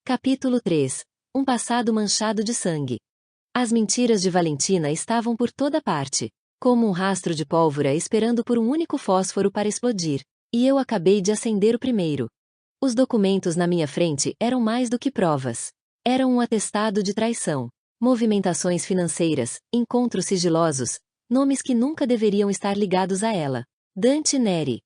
Capítulo 3. Um passado manchado de sangue. As mentiras de Valentina estavam por toda parte, como um rastro de pólvora esperando por um único fósforo para explodir, e eu acabei de acender o primeiro. Os documentos na minha frente eram mais do que provas. Eram um atestado de traição, movimentações financeiras, encontros sigilosos, nomes que nunca deveriam estar ligados a ela. Dante Neri.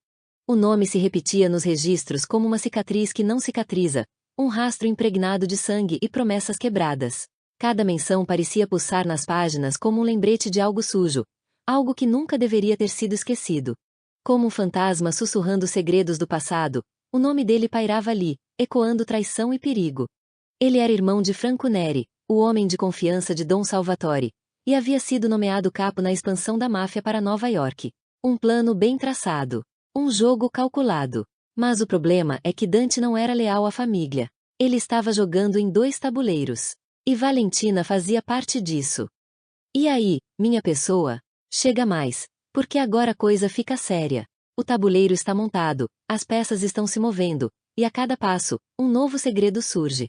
O nome se repetia nos registros como uma cicatriz que não cicatriza, um rastro impregnado de sangue e promessas quebradas. Cada menção parecia pulsar nas páginas como um lembrete de algo sujo, algo que nunca deveria ter sido esquecido. Como um fantasma sussurrando segredos do passado, o nome dele pairava ali, ecoando traição e perigo. Ele era irmão de Franco Neri, o homem de confiança de Dom Salvatore, e havia sido nomeado capo na expansão da máfia para Nova York. Um plano bem traçado. Um jogo calculado. Mas o problema é que Dante não era leal à família. Ele estava jogando em dois tabuleiros. E Valentina fazia parte disso. E aí, minha pessoa? Chega mais, porque agora a coisa fica séria. O tabuleiro está montado, as peças estão se movendo, e a cada passo, um novo segredo surge.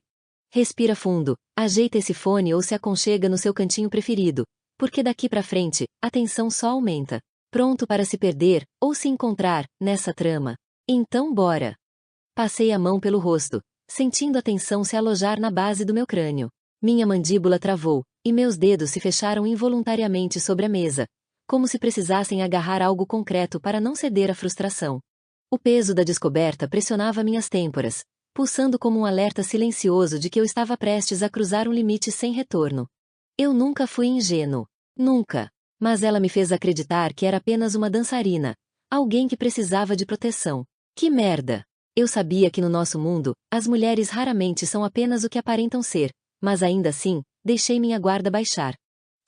Respira fundo, ajeita esse fone ou se aconchega no seu cantinho preferido, porque daqui pra frente, a tensão só aumenta. Pronto para se perder, ou se encontrar, nessa trama? Então bora! Passei a mão pelo rosto, sentindo a tensão se alojar na base do meu crânio. Minha mandíbula travou, e meus dedos se fecharam involuntariamente sobre a mesa, como se precisassem agarrar algo concreto para não ceder à frustração. O peso da descoberta pressionava minhas têmporas, pulsando como um alerta silencioso de que eu estava prestes a cruzar um limite sem retorno. Eu nunca fui ingênuo. Nunca. Mas ela me fez acreditar que era apenas uma dançarina, alguém que precisava de proteção. Que merda! Eu sabia que no nosso mundo, as mulheres raramente são apenas o que aparentam ser, mas ainda assim, deixei minha guarda baixar.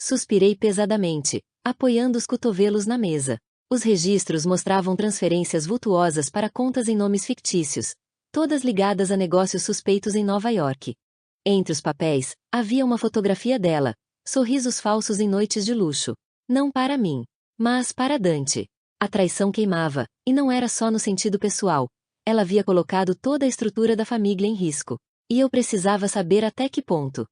Suspirei pesadamente, apoiando os cotovelos na mesa. Os registros mostravam transferências vultuosas para contas em nomes fictícios, todas ligadas a negócios suspeitos em Nova York. Entre os papéis, havia uma fotografia dela, sorrisos falsos em noites de luxo. Não para mim, mas para Dante. A traição queimava, e não era só no sentido pessoal. Ela havia colocado toda a estrutura da família em risco. E eu precisava saber até que ponto.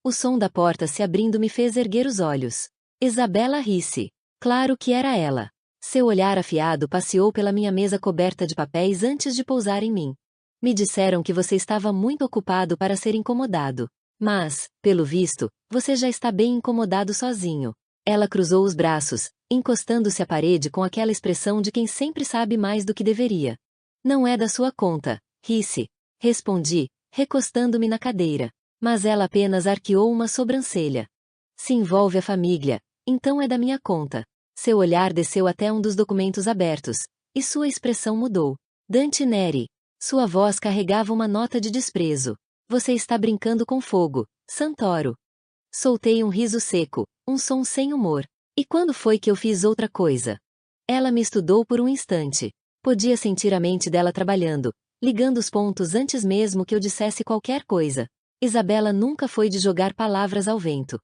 O som da porta se abrindo me fez erguer os olhos. Isabella Ricci. Claro que era ela. Seu olhar afiado passeou pela minha mesa coberta de papéis antes de pousar em mim. Me disseram que você estava muito ocupado para ser incomodado. Mas, pelo visto, você já está bem incomodado sozinho. Ela cruzou os braços, encostando-se à parede com aquela expressão de quem sempre sabe mais do que deveria. Não é da sua conta, Ricci. Respondi, recostando-me na cadeira. Mas ela apenas arqueou uma sobrancelha. Se envolve a família, então é da minha conta. Seu olhar desceu até um dos documentos abertos, e sua expressão mudou. Dante Neri. Sua voz carregava uma nota de desprezo. Você está brincando com fogo, Santoro. Soltei um riso seco, um som sem humor. E quando foi que eu fiz outra coisa? Ela me estudou por um instante. Podia sentir a mente dela trabalhando, ligando os pontos antes mesmo que eu dissesse qualquer coisa. Isabella nunca foi de jogar palavras ao vento.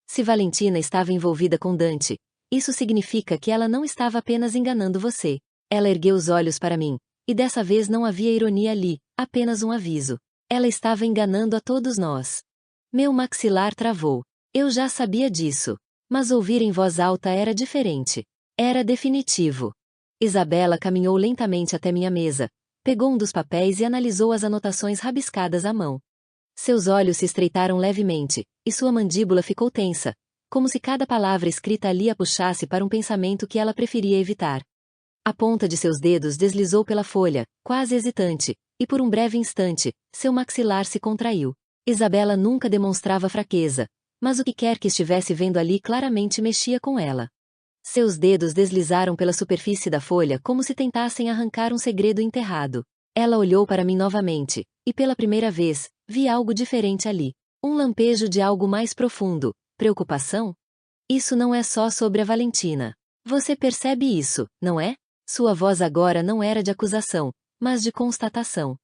Se Valentina estava envolvida com Dante, isso significa que ela não estava apenas enganando você. Ela ergueu os olhos para mim, e dessa vez não havia ironia ali, apenas um aviso. Ela estava enganando a todos nós. Meu maxilar travou. Eu já sabia disso. Mas ouvir em voz alta era diferente. Era definitivo. Isabella caminhou lentamente até minha mesa, pegou um dos papéis e analisou as anotações rabiscadas à mão. Seus olhos se estreitaram levemente, e sua mandíbula ficou tensa, como se cada palavra escrita ali a puxasse para um pensamento que ela preferia evitar. A ponta de seus dedos deslizou pela folha, quase hesitante, e por um breve instante, seu maxilar se contraiu. Isabella nunca demonstrava fraqueza, mas o que quer que estivesse vendo ali claramente mexia com ela. Seus dedos deslizaram pela superfície da folha como se tentassem arrancar um segredo enterrado. Ela olhou para mim novamente, e pela primeira vez, vi algo diferente ali. Um lampejo de algo mais profundo. Preocupação? Isso não é só sobre a Valentina. Você percebe isso, não é? Sua voz agora não era de acusação, mas de constatação.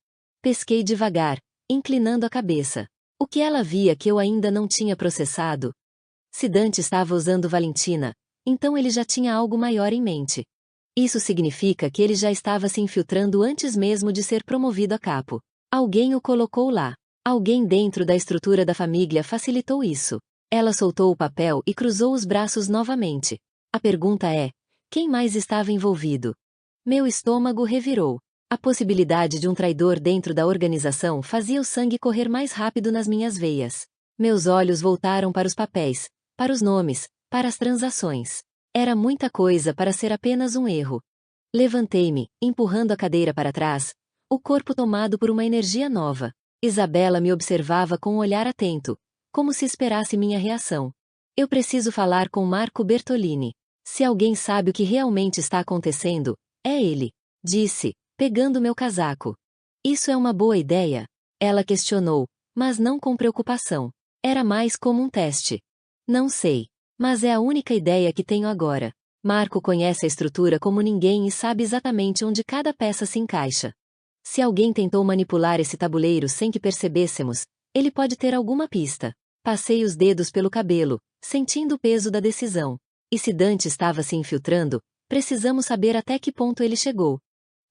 Pesquei devagar, inclinando a cabeça. O que ela via que eu ainda não tinha processado? Se Dante estava usando Valentina, então ele já tinha algo maior em mente. Isso significa que ele já estava se infiltrando antes mesmo de ser promovido a capo. Alguém o colocou lá. Alguém dentro da estrutura da família facilitou isso. Ela soltou o papel e cruzou os braços novamente. A pergunta é: quem mais estava envolvido? Meu estômago revirou. A possibilidade de um traidor dentro da organização fazia o sangue correr mais rápido nas minhas veias. Meus olhos voltaram para os papéis, para os nomes, para as transações. Era muita coisa para ser apenas um erro. Levantei-me, empurrando a cadeira para trás, o corpo tomado por uma energia nova. Isabela me observava com um olhar atento, como se esperasse minha reação. Eu preciso falar com Marco Bertolini. Se alguém sabe o que realmente está acontecendo, é ele, disse, pegando meu casaco. Isso é uma boa ideia? Ela questionou, mas não com preocupação. Era mais como um teste. Não sei. Mas é a única ideia que tenho agora. Marco conhece a estrutura como ninguém e sabe exatamente onde cada peça se encaixa. Se alguém tentou manipular esse tabuleiro sem que percebêssemos, ele pode ter alguma pista. Passei os dedos pelo cabelo, sentindo o peso da decisão. E se Dante estava se infiltrando, precisamos saber até que ponto ele chegou.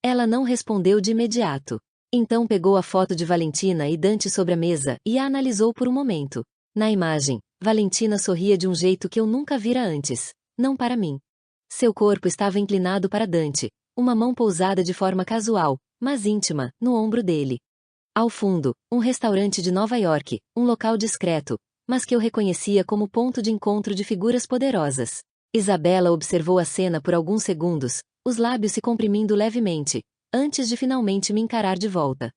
Ela não respondeu de imediato. Então pegou a foto de Valentina e Dante sobre a mesa e a analisou por um momento. Na imagem, Valentina sorria de um jeito que eu nunca vira antes. Não para mim. Seu corpo estava inclinado para Dante, uma mão pousada de forma casual, mas íntima, no ombro dele. Ao fundo, um restaurante de Nova York, um local discreto, mas que eu reconhecia como ponto de encontro de figuras poderosas. Isabela observou a cena por alguns segundos, os lábios se comprimindo levemente, antes de finalmente me encarar de volta.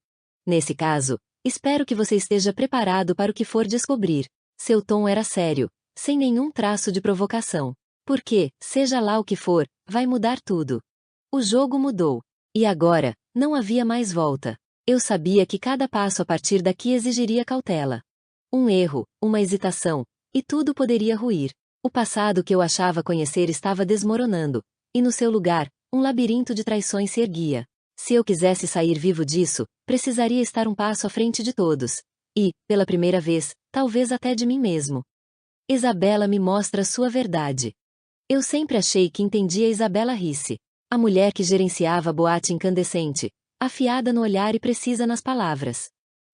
Nesse caso, espero que você esteja preparado para o que for descobrir. Seu tom era sério, sem nenhum traço de provocação. Porque, seja lá o que for, vai mudar tudo. O jogo mudou. E agora, não havia mais volta. Eu sabia que cada passo a partir daqui exigiria cautela. Um erro, uma hesitação, e tudo poderia ruir. O passado que eu achava conhecer estava desmoronando, e no seu lugar, um labirinto de traições se erguia. Se eu quisesse sair vivo disso, precisaria estar um passo à frente de todos. E, pela primeira vez, talvez até de mim mesmo. Isabela me mostra sua verdade. Eu sempre achei que entendia Isabela Ricci. A mulher que gerenciava a boate incandescente, afiada no olhar e precisa nas palavras.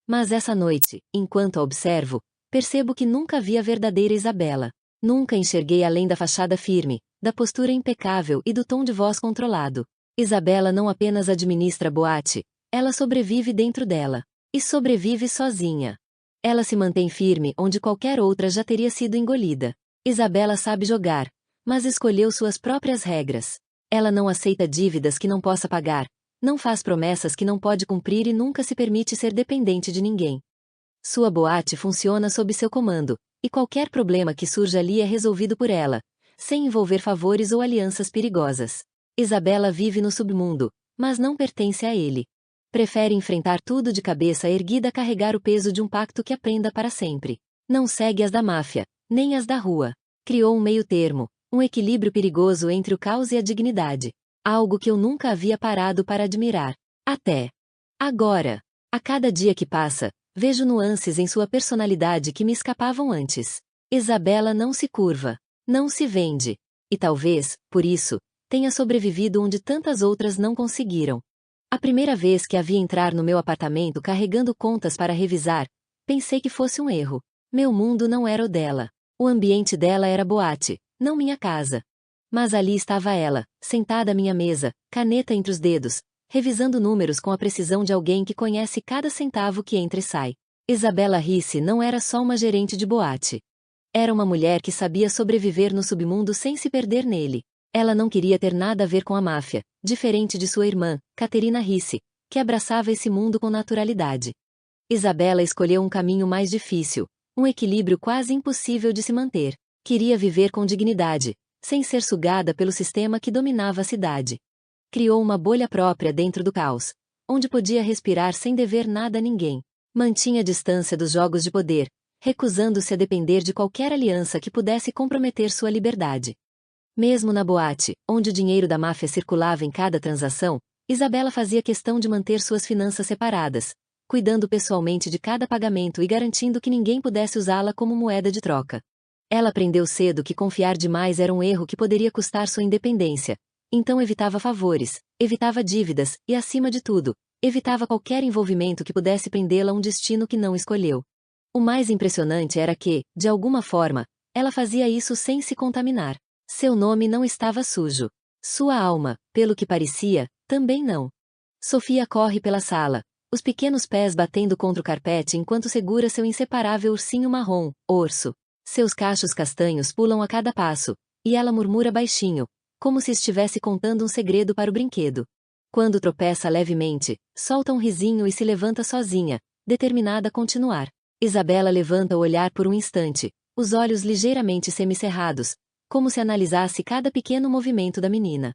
Mas essa noite, enquanto a observo, percebo que nunca vi a verdadeira Isabela. Nunca enxerguei além da fachada firme, da postura impecável e do tom de voz controlado. Isabela não apenas administra a boate, ela sobrevive dentro dela. E sobrevive sozinha. Ela se mantém firme onde qualquer outra já teria sido engolida. Isabela sabe jogar, mas escolheu suas próprias regras. Ela não aceita dívidas que não possa pagar, não faz promessas que não pode cumprir e nunca se permite ser dependente de ninguém. Sua boate funciona sob seu comando, e qualquer problema que surja ali é resolvido por ela, sem envolver favores ou alianças perigosas. Isabela vive no submundo, mas não pertence a ele. Prefere enfrentar tudo de cabeça erguida a carregar o peso de um pacto que aprenda para sempre. Não segue as da máfia, nem as da rua. Criou um meio-termo, um equilíbrio perigoso entre o caos e a dignidade. Algo que eu nunca havia parado para admirar. Até agora. A cada dia que passa, vejo nuances em sua personalidade que me escapavam antes. Isabela não se curva, não se vende. E talvez, por isso, tenha sobrevivido onde tantas outras não conseguiram. A primeira vez que a vi entrar no meu apartamento carregando contas para revisar, pensei que fosse um erro. Meu mundo não era o dela. O ambiente dela era boate, não minha casa. Mas ali estava ela, sentada à minha mesa, caneta entre os dedos, revisando números com a precisão de alguém que conhece cada centavo que entra e sai. Isabela Ricci não era só uma gerente de boate. Era uma mulher que sabia sobreviver no submundo sem se perder nele. Ela não queria ter nada a ver com a máfia, diferente de sua irmã, Caterina Ricci, que abraçava esse mundo com naturalidade. Isabela escolheu um caminho mais difícil, um equilíbrio quase impossível de se manter. Queria viver com dignidade, sem ser sugada pelo sistema que dominava a cidade. Criou uma bolha própria dentro do caos, onde podia respirar sem dever nada a ninguém. Mantinha distância dos jogos de poder, recusando-se a depender de qualquer aliança que pudesse comprometer sua liberdade. Mesmo na boate, onde o dinheiro da máfia circulava em cada transação, Isabela fazia questão de manter suas finanças separadas, cuidando pessoalmente de cada pagamento e garantindo que ninguém pudesse usá-la como moeda de troca. Ela aprendeu cedo que confiar demais era um erro que poderia custar sua independência, então evitava favores, evitava dívidas e, acima de tudo, evitava qualquer envolvimento que pudesse prendê-la a um destino que não escolheu. O mais impressionante era que, de alguma forma, ela fazia isso sem se contaminar. Seu nome não estava sujo. Sua alma, pelo que parecia, também não. Sofia corre pela sala, os pequenos pés batendo contra o carpete enquanto segura seu inseparável ursinho marrom, Orso. Seus cachos castanhos pulam a cada passo, e ela murmura baixinho, como se estivesse contando um segredo para o brinquedo. Quando tropeça levemente, solta um risinho e se levanta sozinha, determinada a continuar. Isabela levanta o olhar por um instante, os olhos ligeiramente semicerrados, como se analisasse cada pequeno movimento da menina.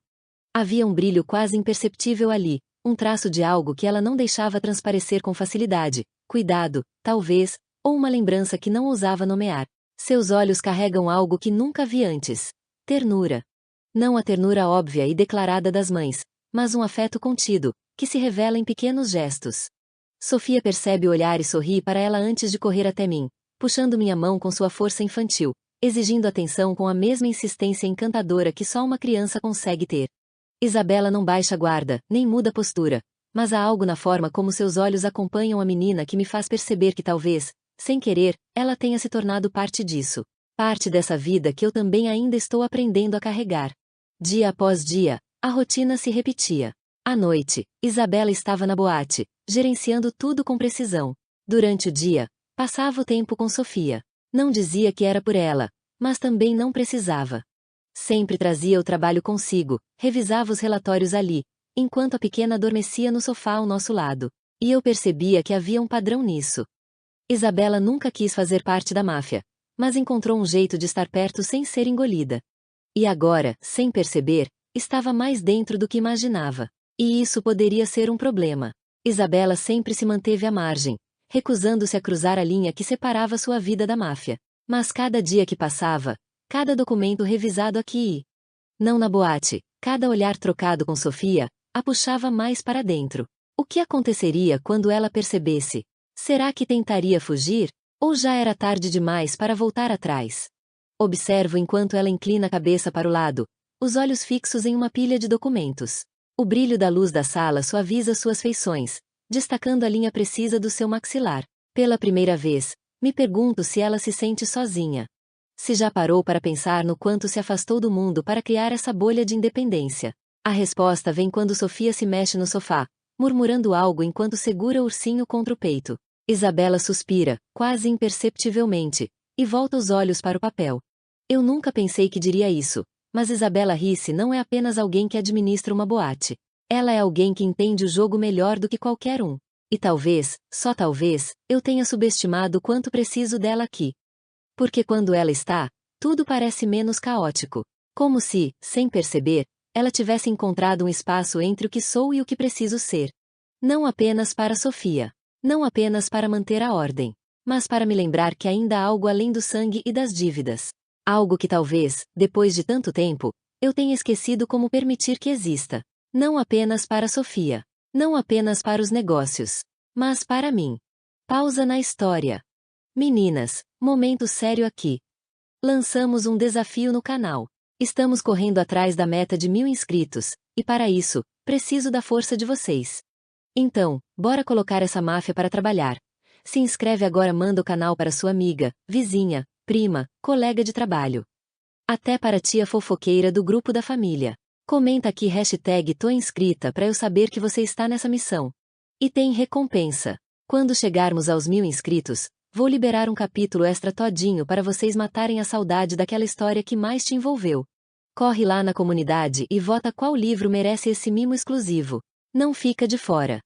Havia um brilho quase imperceptível ali, um traço de algo que ela não deixava transparecer com facilidade, cuidado, talvez, ou uma lembrança que não ousava nomear. Seus olhos carregam algo que nunca vi antes. Ternura. Não a ternura óbvia e declarada das mães, mas um afeto contido, que se revela em pequenos gestos. Sofia percebe o olhar e sorri para ela antes de correr até mim, puxando minha mão com sua força infantil, exigindo atenção com a mesma insistência encantadora que só uma criança consegue ter. Isabela não baixa a guarda, nem muda a postura, mas há algo na forma como seus olhos acompanham a menina que me faz perceber que talvez, sem querer, ela tenha se tornado parte disso. Parte dessa vida que eu também ainda estou aprendendo a carregar. Dia após dia, a rotina se repetia. À noite, Isabela estava na boate, gerenciando tudo com precisão. Durante o dia, passava o tempo com Sofia. Não dizia que era por ela, mas também não precisava. Sempre trazia o trabalho consigo, revisava os relatórios ali, enquanto a pequena adormecia no sofá ao nosso lado. E eu percebia que havia um padrão nisso. Isabela nunca quis fazer parte da máfia, mas encontrou um jeito de estar perto sem ser engolida. E agora, sem perceber, estava mais dentro do que imaginava. E isso poderia ser um problema. Isabela sempre se manteve à margem, recusando-se a cruzar a linha que separava sua vida da máfia. Mas cada dia que passava, cada documento revisado aqui e não na boate, cada olhar trocado com Sofia, a puxava mais para dentro. O que aconteceria quando ela percebesse? Será que tentaria fugir? Ou já era tarde demais para voltar atrás? Observo enquanto ela inclina a cabeça para o lado, os olhos fixos em uma pilha de documentos. O brilho da luz da sala suaviza suas feições, destacando a linha precisa do seu maxilar. Pela primeira vez, me pergunto se ela se sente sozinha. Se já parou para pensar no quanto se afastou do mundo para criar essa bolha de independência. A resposta vem quando Sofia se mexe no sofá, murmurando algo enquanto segura o ursinho contra o peito. Isabela suspira, quase imperceptivelmente, e volta os olhos para o papel. Eu nunca pensei que diria isso, mas Isabela Ricci não é apenas alguém que administra uma boate. Ela é alguém que entende o jogo melhor do que qualquer um. E talvez, só talvez, eu tenha subestimado o quanto preciso dela aqui. Porque quando ela está, tudo parece menos caótico. Como se, sem perceber, ela tivesse encontrado um espaço entre o que sou e o que preciso ser. Não apenas para Sofia. Não apenas para manter a ordem. Mas para me lembrar que ainda há algo além do sangue e das dívidas. Algo que talvez, depois de tanto tempo, eu tenha esquecido como permitir que exista. Não apenas para Sofia. Não apenas para os negócios. Mas para mim. Pausa na história. Meninas, momento sério aqui. Lançamos um desafio no canal. Estamos correndo atrás da meta de 1000 inscritos, e para isso, preciso da força de vocês. Então, bora colocar essa máfia para trabalhar. Se inscreve agora, manda o canal para sua amiga, vizinha, prima, colega de trabalho. Até para a tia fofoqueira do grupo da família. Comenta aqui #tô inscrita para eu saber que você está nessa missão. E tem recompensa. Quando chegarmos aos 1000 inscritos, vou liberar um capítulo extra todinho para vocês matarem a saudade daquela história que mais te envolveu. Corre lá na comunidade e vota qual livro merece esse mimo exclusivo. Não fica de fora.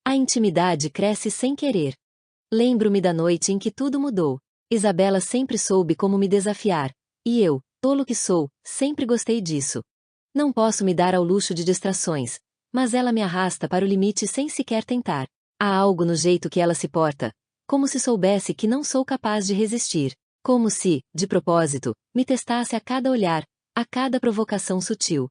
A intimidade cresce sem querer. Lembro-me da noite em que tudo mudou. Isabela sempre soube como me desafiar, e eu, tolo que sou, sempre gostei disso. Não posso me dar ao luxo de distrações, mas ela me arrasta para o limite sem sequer tentar. Há algo no jeito que ela se porta, como se soubesse que não sou capaz de resistir, como se, de propósito, me testasse a cada olhar, a cada provocação sutil.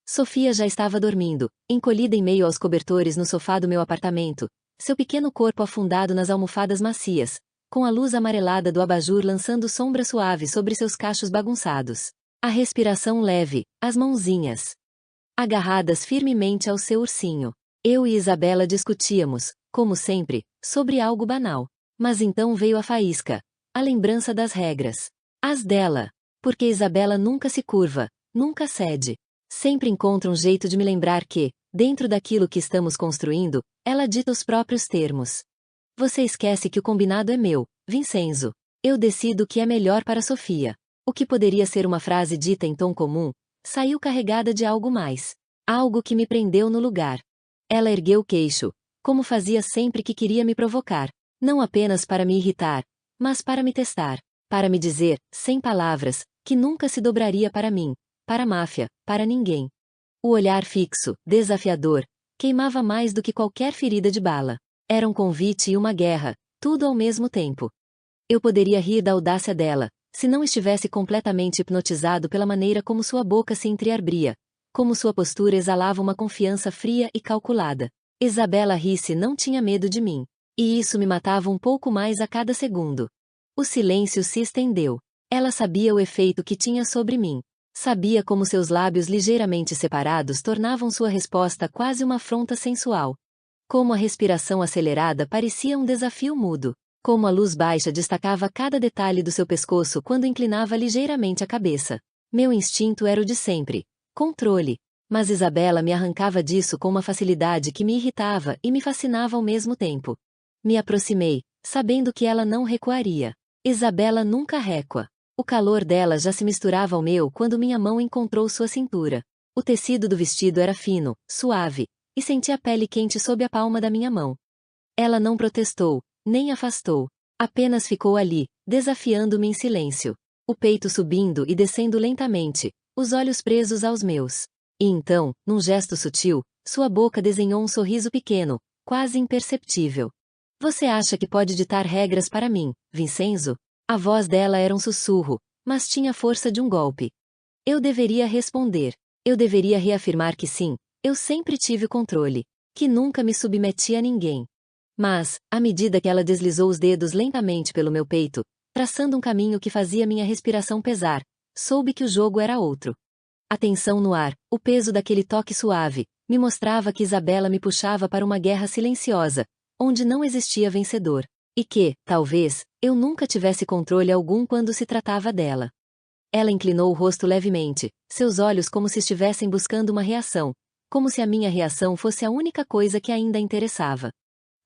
Sofia já estava dormindo, encolhida em meio aos cobertores no sofá do meu apartamento, seu pequeno corpo afundado nas almofadas macias, com a luz amarelada do abajur lançando sombra suave sobre seus cachos bagunçados. A respiração leve, as mãozinhas agarradas firmemente ao seu ursinho. Eu e Isabela discutíamos, como sempre, sobre algo banal. Mas então veio a faísca, a lembrança das regras. As dela. Porque Isabela nunca se curva, nunca cede. Sempre encontra um jeito de me lembrar que, dentro daquilo que estamos construindo, ela dita os próprios termos. Você esquece que o combinado é meu, Vincenzo. Eu decido o que é melhor para Sofia. O que poderia ser uma frase dita em tom comum, saiu carregada de algo mais. Algo que me prendeu no lugar. Ela ergueu o queixo, como fazia sempre que queria me provocar. Não apenas para me irritar, mas para me testar. Para me dizer, sem palavras, que nunca se dobraria para mim, para a máfia, para ninguém. O olhar fixo, desafiador, queimava mais do que qualquer ferida de bala. Era um convite e uma guerra, tudo ao mesmo tempo. Eu poderia rir da audácia dela, se não estivesse completamente hipnotizado pela maneira como sua boca se entreabria, como sua postura exalava uma confiança fria e calculada. Isabela Ricci não tinha medo de mim. E isso me matava um pouco mais a cada segundo. O silêncio se estendeu. Ela sabia o efeito que tinha sobre mim. Sabia como seus lábios ligeiramente separados tornavam sua resposta quase uma afronta sensual. Como a respiração acelerada parecia um desafio mudo. Como a luz baixa destacava cada detalhe do seu pescoço quando inclinava ligeiramente a cabeça. Meu instinto era o de sempre. Controle. Mas Isabela me arrancava disso com uma facilidade que me irritava e me fascinava ao mesmo tempo. Me aproximei, sabendo que ela não recuaria. Isabela nunca recua. O calor dela já se misturava ao meu quando minha mão encontrou sua cintura. O tecido do vestido era fino, suave, e senti a pele quente sob a palma da minha mão. Ela não protestou, nem afastou. Apenas ficou ali, desafiando-me em silêncio. O peito subindo e descendo lentamente, os olhos presos aos meus. E então, num gesto sutil, sua boca desenhou um sorriso pequeno, quase imperceptível. Você acha que pode ditar regras para mim, Vincenzo? A voz dela era um sussurro, mas tinha a força de um golpe. Eu deveria responder. Eu deveria reafirmar que sim, eu sempre tive controle, que nunca me submeti a ninguém. Mas, à medida que ela deslizou os dedos lentamente pelo meu peito, traçando um caminho que fazia minha respiração pesar, soube que o jogo era outro. A tensão no ar, o peso daquele toque suave, me mostrava que Isabela me puxava para uma guerra silenciosa, onde não existia vencedor. E que, talvez, eu nunca tivesse controle algum quando se tratava dela. Ela inclinou o rosto levemente, seus olhos como se estivessem buscando uma reação, como se a minha reação fosse a única coisa que ainda a interessava.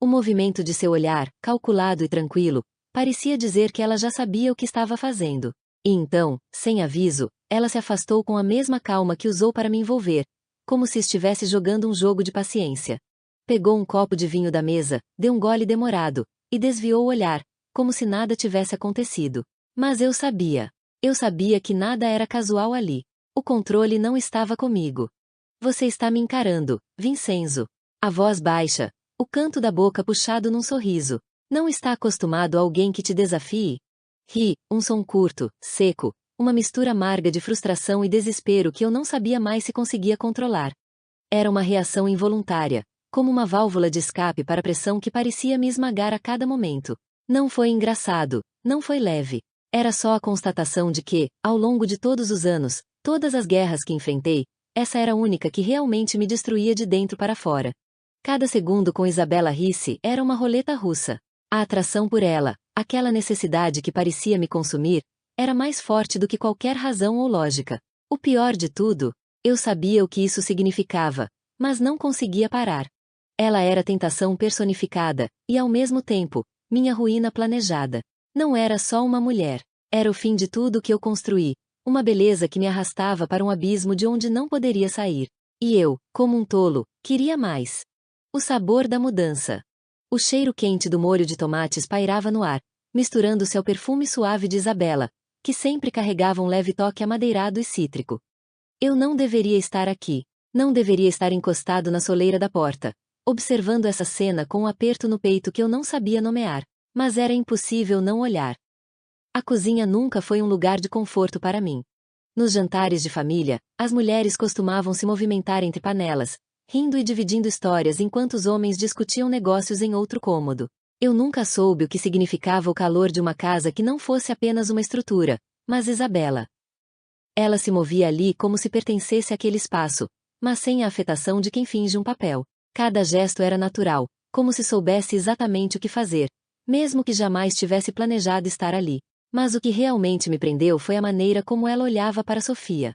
O movimento de seu olhar, calculado e tranquilo, parecia dizer que ela já sabia o que estava fazendo. E então, sem aviso, ela se afastou com a mesma calma que usou para me envolver, como se estivesse jogando um jogo de paciência. Pegou um copo de vinho da mesa, deu um gole demorado, e desviou o olhar, como se nada tivesse acontecido. Mas eu sabia. Eu sabia que nada era casual ali. O controle não estava comigo. Você está me encarando, Vincenzo. A voz baixa, o canto da boca puxado num sorriso. Não está acostumado a alguém que te desafie? Ri, um som curto, seco, uma mistura amarga de frustração e desespero que eu não sabia mais se conseguia controlar. Era uma reação involuntária, como uma válvula de escape para a pressão que parecia me esmagar a cada momento. Não foi engraçado, não foi leve. Era só a constatação de que, ao longo de todos os anos, todas as guerras que enfrentei, essa era a única que realmente me destruía de dentro para fora. Cada segundo com Isabela Ricci era uma roleta russa. A atração por ela, aquela necessidade que parecia me consumir, era mais forte do que qualquer razão ou lógica. O pior de tudo, eu sabia o que isso significava, mas não conseguia parar. Ela era tentação personificada, e ao mesmo tempo, minha ruína planejada. Não era só uma mulher. Era o fim de tudo que eu construí, uma beleza que me arrastava para um abismo de onde não poderia sair. E eu, como um tolo, queria mais. O sabor da mudança. O cheiro quente do molho de tomates pairava no ar, misturando-se ao perfume suave de Isabela, que sempre carregava um leve toque amadeirado e cítrico. Eu não deveria estar aqui. Não deveria estar encostado na soleira da porta, observando essa cena com um aperto no peito que eu não sabia nomear, mas era impossível não olhar. A cozinha nunca foi um lugar de conforto para mim. Nos jantares de família, as mulheres costumavam se movimentar entre panelas, rindo e dividindo histórias enquanto os homens discutiam negócios em outro cômodo. Eu nunca soube o que significava o calor de uma casa que não fosse apenas uma estrutura, mas Isabela. Ela se movia ali como se pertencesse àquele espaço, mas sem a afetação de quem finge um papel. Cada gesto era natural, como se soubesse exatamente o que fazer, mesmo que jamais tivesse planejado estar ali. Mas o que realmente me prendeu foi a maneira como ela olhava para Sofia.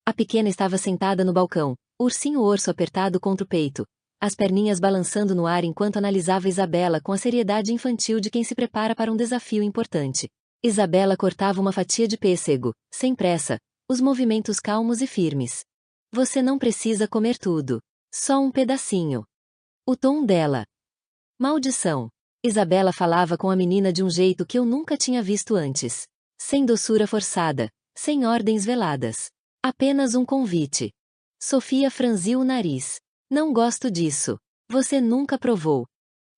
A pequena estava sentada no balcão, o ursinho-urso apertado contra o peito, as perninhas balançando no ar enquanto analisava Isabela com a seriedade infantil de quem se prepara para um desafio importante. Isabela cortava uma fatia de pêssego, sem pressa, os movimentos calmos e firmes. Você não precisa comer tudo. Só um pedacinho. O tom dela. Maldição. Isabela falava com a menina de um jeito que eu nunca tinha visto antes. Sem doçura forçada, sem ordens veladas. Apenas um convite. Sofia franziu o nariz. Não gosto disso. Você nunca provou.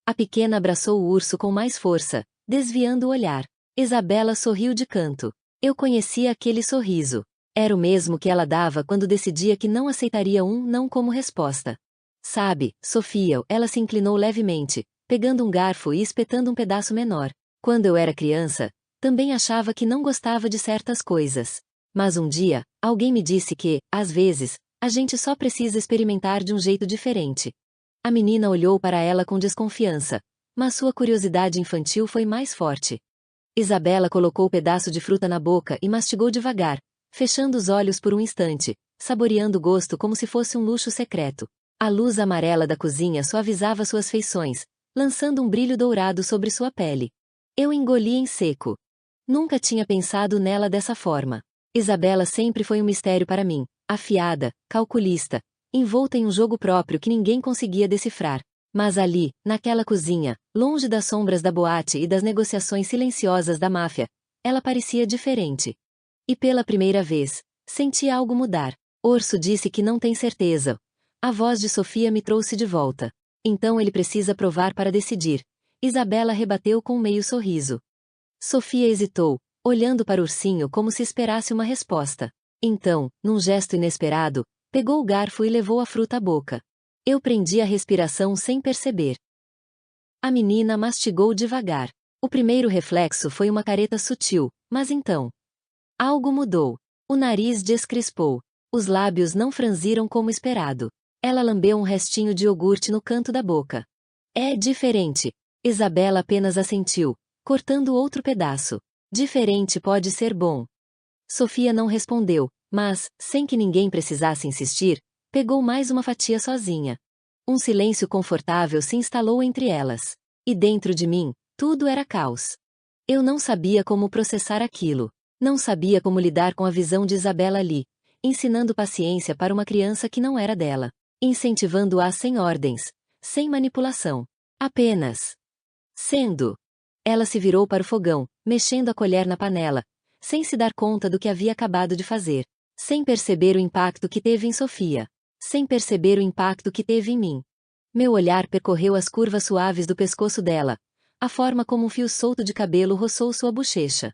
A pequena abraçou o urso com mais força, desviando o olhar. Isabela sorriu de canto. Eu conhecia aquele sorriso. Era o mesmo que ela dava quando decidia que não aceitaria um não como resposta. Sabe, Sofia, ela se inclinou levemente, pegando um garfo e espetando um pedaço menor. Quando eu era criança, também achava que não gostava de certas coisas. Mas um dia, alguém me disse que, às vezes, a gente só precisa experimentar de um jeito diferente. A menina olhou para ela com desconfiança, mas sua curiosidade infantil foi mais forte. Isabela colocou o pedaço de fruta na boca e mastigou devagar, fechando os olhos por um instante, saboreando o gosto como se fosse um luxo secreto. A luz amarela da cozinha suavizava suas feições, lançando um brilho dourado sobre sua pele. Eu engoli em seco. Nunca tinha pensado nela dessa forma. Isabela sempre foi um mistério para mim, afiada, calculista, envolta em um jogo próprio que ninguém conseguia decifrar. Mas ali, naquela cozinha, longe das sombras da boate e das negociações silenciosas da máfia, ela parecia diferente. E pela primeira vez, senti algo mudar. Orso disse que não tem certeza. A voz de Sofia me trouxe de volta. Então ele precisa provar para decidir. Isabela rebateu com um meio sorriso. Sofia hesitou, olhando para o ursinho como se esperasse uma resposta. Então, num gesto inesperado, pegou o garfo e levou a fruta à boca. Eu prendi a respiração sem perceber. A menina mastigou devagar. O primeiro reflexo foi uma careta sutil, mas então... algo mudou. O nariz descrispou. Os lábios não franziram como esperado. Ela lambeu um restinho de iogurte no canto da boca. É diferente. Isabela apenas assentiu, cortando outro pedaço. Diferente pode ser bom. Sofia não respondeu, mas, sem que ninguém precisasse insistir, pegou mais uma fatia sozinha. Um silêncio confortável se instalou entre elas. E dentro de mim, tudo era caos. Eu não sabia como processar aquilo. Não sabia como lidar com a visão de Isabela ali, ensinando paciência para uma criança que não era dela, incentivando-a sem ordens, sem manipulação. Apenas sendo. Ela se virou para o fogão, mexendo a colher na panela, sem se dar conta do que havia acabado de fazer, sem perceber o impacto que teve em Sofia, sem perceber o impacto que teve em mim. Meu olhar percorreu as curvas suaves do pescoço dela, a forma como um fio solto de cabelo roçou sua bochecha.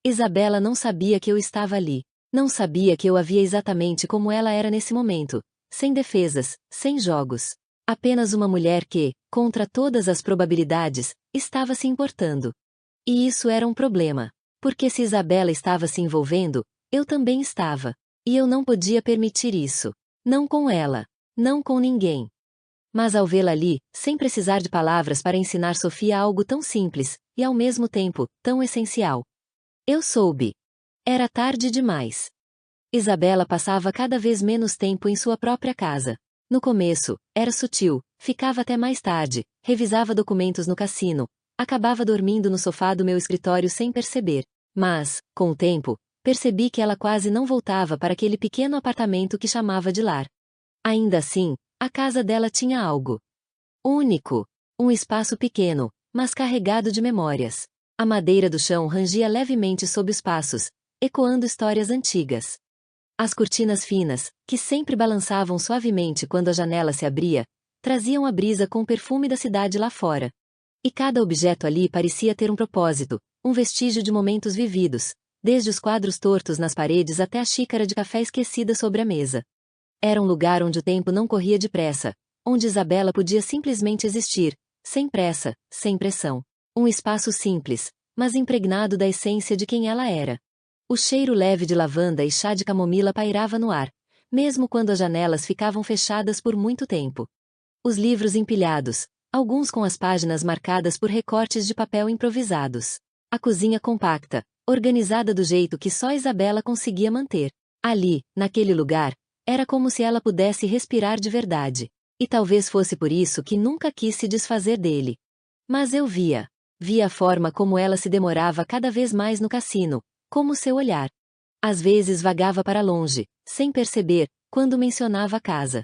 Isabela não sabia que eu estava ali. Não sabia que eu a via exatamente como ela era nesse momento, sem defesas, sem jogos. Apenas uma mulher que, contra todas as probabilidades, estava se importando. E isso era um problema. Porque se Isabela estava se envolvendo, eu também estava. E eu não podia permitir isso. Não com ela. Não com ninguém. Mas ao vê-la ali, sem precisar de palavras para ensinar Sofia algo tão simples, e ao mesmo tempo, tão essencial. Eu soube. Era tarde demais. Isabela passava cada vez menos tempo em sua própria casa. No começo, era sutil, ficava até mais tarde, revisava documentos no cassino, acabava dormindo no sofá do meu escritório sem perceber. Mas, com o tempo, percebi que ela quase não voltava para aquele pequeno apartamento que chamava de lar. Ainda assim, a casa dela tinha algo único. Um espaço pequeno, mas carregado de memórias. A madeira do chão rangia levemente sob os passos, ecoando histórias antigas. As cortinas finas, que sempre balançavam suavemente quando a janela se abria, traziam a brisa com o perfume da cidade lá fora. E cada objeto ali parecia ter um propósito, um vestígio de momentos vividos, desde os quadros tortos nas paredes até a xícara de café esquecida sobre a mesa. Era um lugar onde o tempo não corria depressa, onde Isabela podia simplesmente existir, sem pressa, sem pressão. Um espaço simples, mas impregnado da essência de quem ela era. O cheiro leve de lavanda e chá de camomila pairava no ar, mesmo quando as janelas ficavam fechadas por muito tempo. Os livros empilhados, alguns com as páginas marcadas por recortes de papel improvisados. A cozinha compacta, organizada do jeito que só Isabela conseguia manter. Ali, naquele lugar, era como se ela pudesse respirar de verdade. E talvez fosse por isso que nunca quis se desfazer dele. Mas eu via a forma como ela se demorava cada vez mais no cassino, como seu olhar. Às vezes vagava para longe, sem perceber, quando mencionava a casa.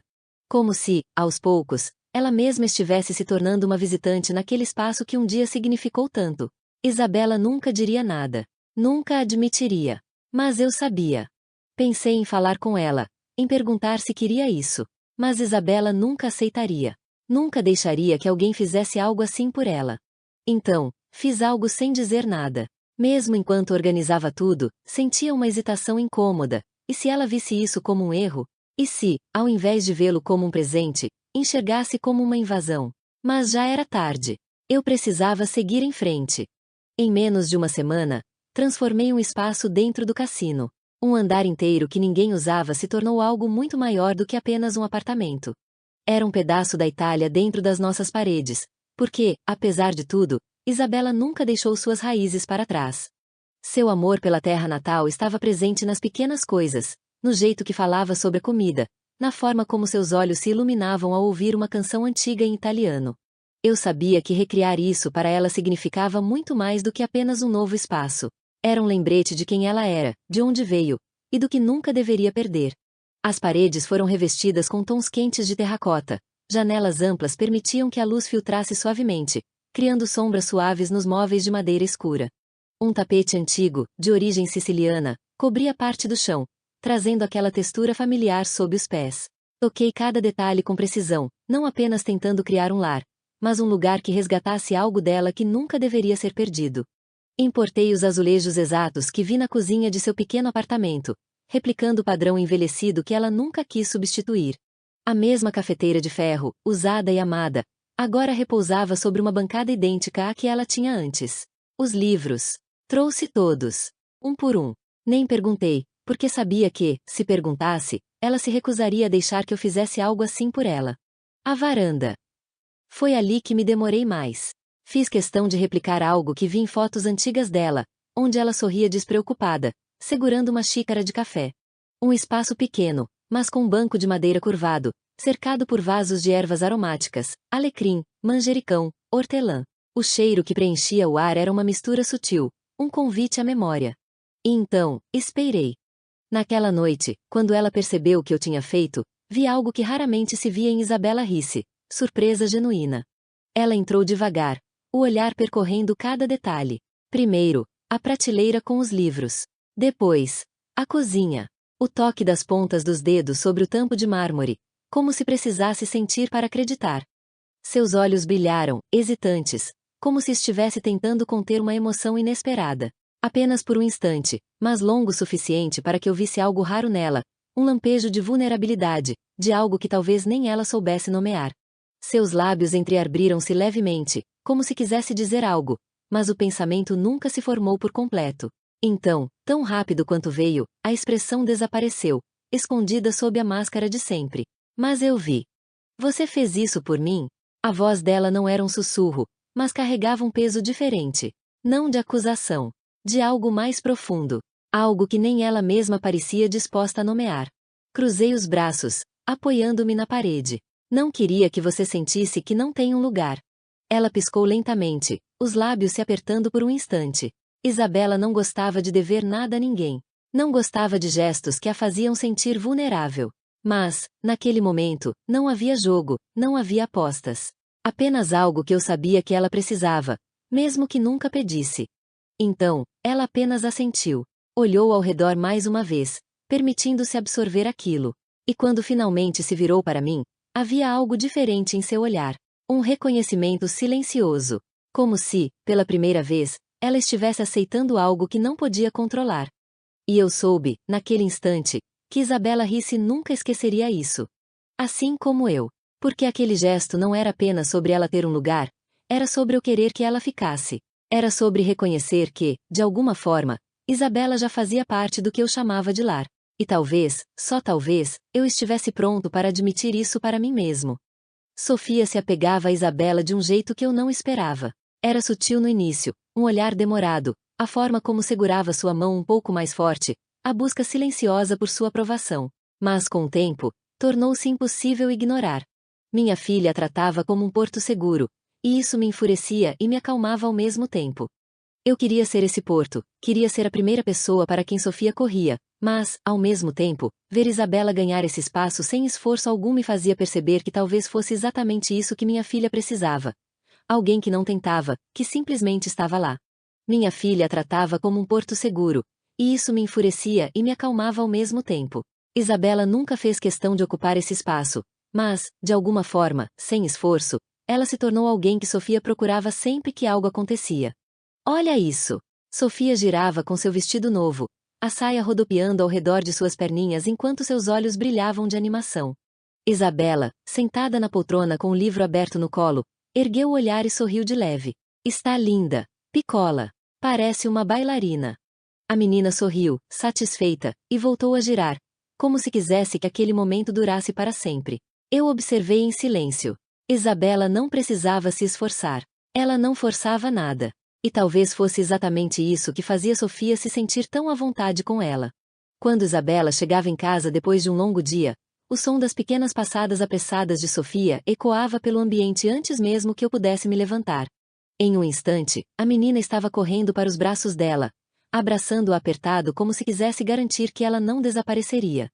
Como se, aos poucos, ela mesma estivesse se tornando uma visitante naquele espaço que um dia significou tanto. Isabela nunca diria nada. Nunca admitiria. Mas eu sabia. Pensei em falar com ela, em perguntar se queria isso. Mas Isabela nunca aceitaria. Nunca deixaria que alguém fizesse algo assim por ela. Então, fiz algo sem dizer nada. Mesmo enquanto organizava tudo, sentia uma hesitação incômoda. E se ela visse isso como um erro? E se, ao invés de vê-lo como um presente, enxergasse como uma invasão? Mas já era tarde. Eu precisava seguir em frente. Em menos de uma semana, transformei um espaço dentro do cassino. Um andar inteiro que ninguém usava se tornou algo muito maior do que apenas um apartamento. Era um pedaço da Itália dentro das nossas paredes, porque, apesar de tudo, Isabela nunca deixou suas raízes para trás. Seu amor pela terra natal estava presente nas pequenas coisas, no jeito que falava sobre a comida, na forma como seus olhos se iluminavam ao ouvir uma canção antiga em italiano. Eu sabia que recriar isso para ela significava muito mais do que apenas um novo espaço. Era um lembrete de quem ela era, de onde veio, e do que nunca deveria perder. As paredes foram revestidas com tons quentes de terracota. Janelas amplas permitiam que a luz filtrasse suavemente, criando sombras suaves nos móveis de madeira escura. Um tapete antigo, de origem siciliana, cobria parte do chão, trazendo aquela textura familiar sob os pés. Toquei cada detalhe com precisão, não apenas tentando criar um lar, mas um lugar que resgatasse algo dela que nunca deveria ser perdido. Importei os azulejos exatos que vi na cozinha de seu pequeno apartamento, replicando o padrão envelhecido que ela nunca quis substituir. A mesma cafeteira de ferro, usada e amada, agora repousava sobre uma bancada idêntica à que ela tinha antes. Os livros. Trouxe todos. Um por um. Nem perguntei, porque sabia que, se perguntasse, ela se recusaria a deixar que eu fizesse algo assim por ela. A varanda. Foi ali que me demorei mais. Fiz questão de replicar algo que vi em fotos antigas dela, onde ela sorria despreocupada, segurando uma xícara de café. Um espaço pequeno, mas com um banco de madeira curvado, cercado por vasos de ervas aromáticas, alecrim, manjericão, hortelã. O cheiro que preenchia o ar era uma mistura sutil, um convite à memória. E então, esperei. Naquela noite, quando ela percebeu o que eu tinha feito, vi algo que raramente se via em Isabela Ricci: surpresa genuína. Ela entrou devagar, o olhar percorrendo cada detalhe. Primeiro, a prateleira com os livros. Depois, a cozinha. O toque das pontas dos dedos sobre o tampo de mármore, como se precisasse sentir para acreditar. Seus olhos brilharam, hesitantes, como se estivesse tentando conter uma emoção inesperada. Apenas por um instante, mas longo o suficiente para que eu visse algo raro nela, um lampejo de vulnerabilidade, de algo que talvez nem ela soubesse nomear. Seus lábios entreabriram-se levemente, como se quisesse dizer algo, mas o pensamento nunca se formou por completo. Então, tão rápido quanto veio, a expressão desapareceu, escondida sob a máscara de sempre. Mas eu vi. Você fez isso por mim? A voz dela não era um sussurro, mas carregava um peso diferente. Não de acusação. De algo mais profundo. Algo que nem ela mesma parecia disposta a nomear. Cruzei os braços, apoiando-me na parede. Não queria que você sentisse que não tem um lugar. Ela piscou lentamente, os lábios se apertando por um instante. Isabela não gostava de dever nada a ninguém. Não gostava de gestos que a faziam sentir vulnerável. Mas, naquele momento, não havia jogo, não havia apostas. Apenas algo que eu sabia que ela precisava, mesmo que nunca pedisse. Então, ela apenas assentiu. Olhou ao redor mais uma vez, permitindo-se absorver aquilo. E quando finalmente se virou para mim, havia algo diferente em seu olhar. Um reconhecimento silencioso. Como se, pela primeira vez, ela estivesse aceitando algo que não podia controlar. E eu soube, naquele instante, que Isabela Ricci nunca esqueceria isso. Assim como eu. Porque aquele gesto não era apenas sobre ela ter um lugar, era sobre eu querer que ela ficasse. Era sobre reconhecer que, de alguma forma, Isabela já fazia parte do que eu chamava de lar. E talvez, só talvez, eu estivesse pronto para admitir isso para mim mesmo. Sofia se apegava a Isabela de um jeito que eu não esperava. Era sutil no início, um olhar demorado, a forma como segurava sua mão um pouco mais forte, a busca silenciosa por sua aprovação. Mas com o tempo, tornou-se impossível ignorar. Minha filha a tratava como um porto seguro, e isso me enfurecia e me acalmava ao mesmo tempo. Eu queria ser esse porto, queria ser a primeira pessoa para quem Sofia corria, mas, ao mesmo tempo, ver Isabela ganhar esse espaço sem esforço algum me fazia perceber que talvez fosse exatamente isso que minha filha precisava. Alguém que não tentava, que simplesmente estava lá. Minha filha a tratava como um porto seguro, e isso me enfurecia e me acalmava ao mesmo tempo. Isabela nunca fez questão de ocupar esse espaço, mas, de alguma forma, sem esforço, ela se tornou alguém que Sofia procurava sempre que algo acontecia. Olha isso! Sofia girava com seu vestido novo, a saia rodopiando ao redor de suas perninhas enquanto seus olhos brilhavam de animação. Isabela, sentada na poltrona com o livro aberto no colo, ergueu o olhar e sorriu de leve. Está linda, Picola. Parece uma bailarina. A menina sorriu, satisfeita, e voltou a girar, como se quisesse que aquele momento durasse para sempre. Eu observei em silêncio. Isabela não precisava se esforçar. Ela não forçava nada. E talvez fosse exatamente isso que fazia Sofia se sentir tão à vontade com ela. Quando Isabela chegava em casa depois de um longo dia, o som das pequenas passadas apressadas de Sofia ecoava pelo ambiente antes mesmo que eu pudesse me levantar. Em um instante, a menina estava correndo para os braços dela, abraçando-a apertado como se quisesse garantir que ela não desapareceria.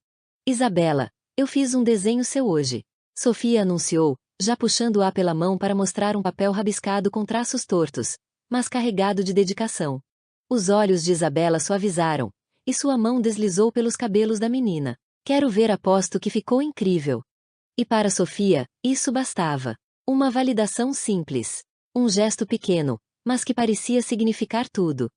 Isabela, eu fiz um desenho seu hoje. Sofia anunciou, já puxando-a pela mão para mostrar um papel rabiscado com traços tortos, mas carregado de dedicação. Os olhos de Isabela suavizaram, e sua mão deslizou pelos cabelos da menina. Quero ver, aposto que ficou incrível. E para Sofia, isso bastava. Uma validação simples. Um gesto pequeno, mas que parecia significar tudo.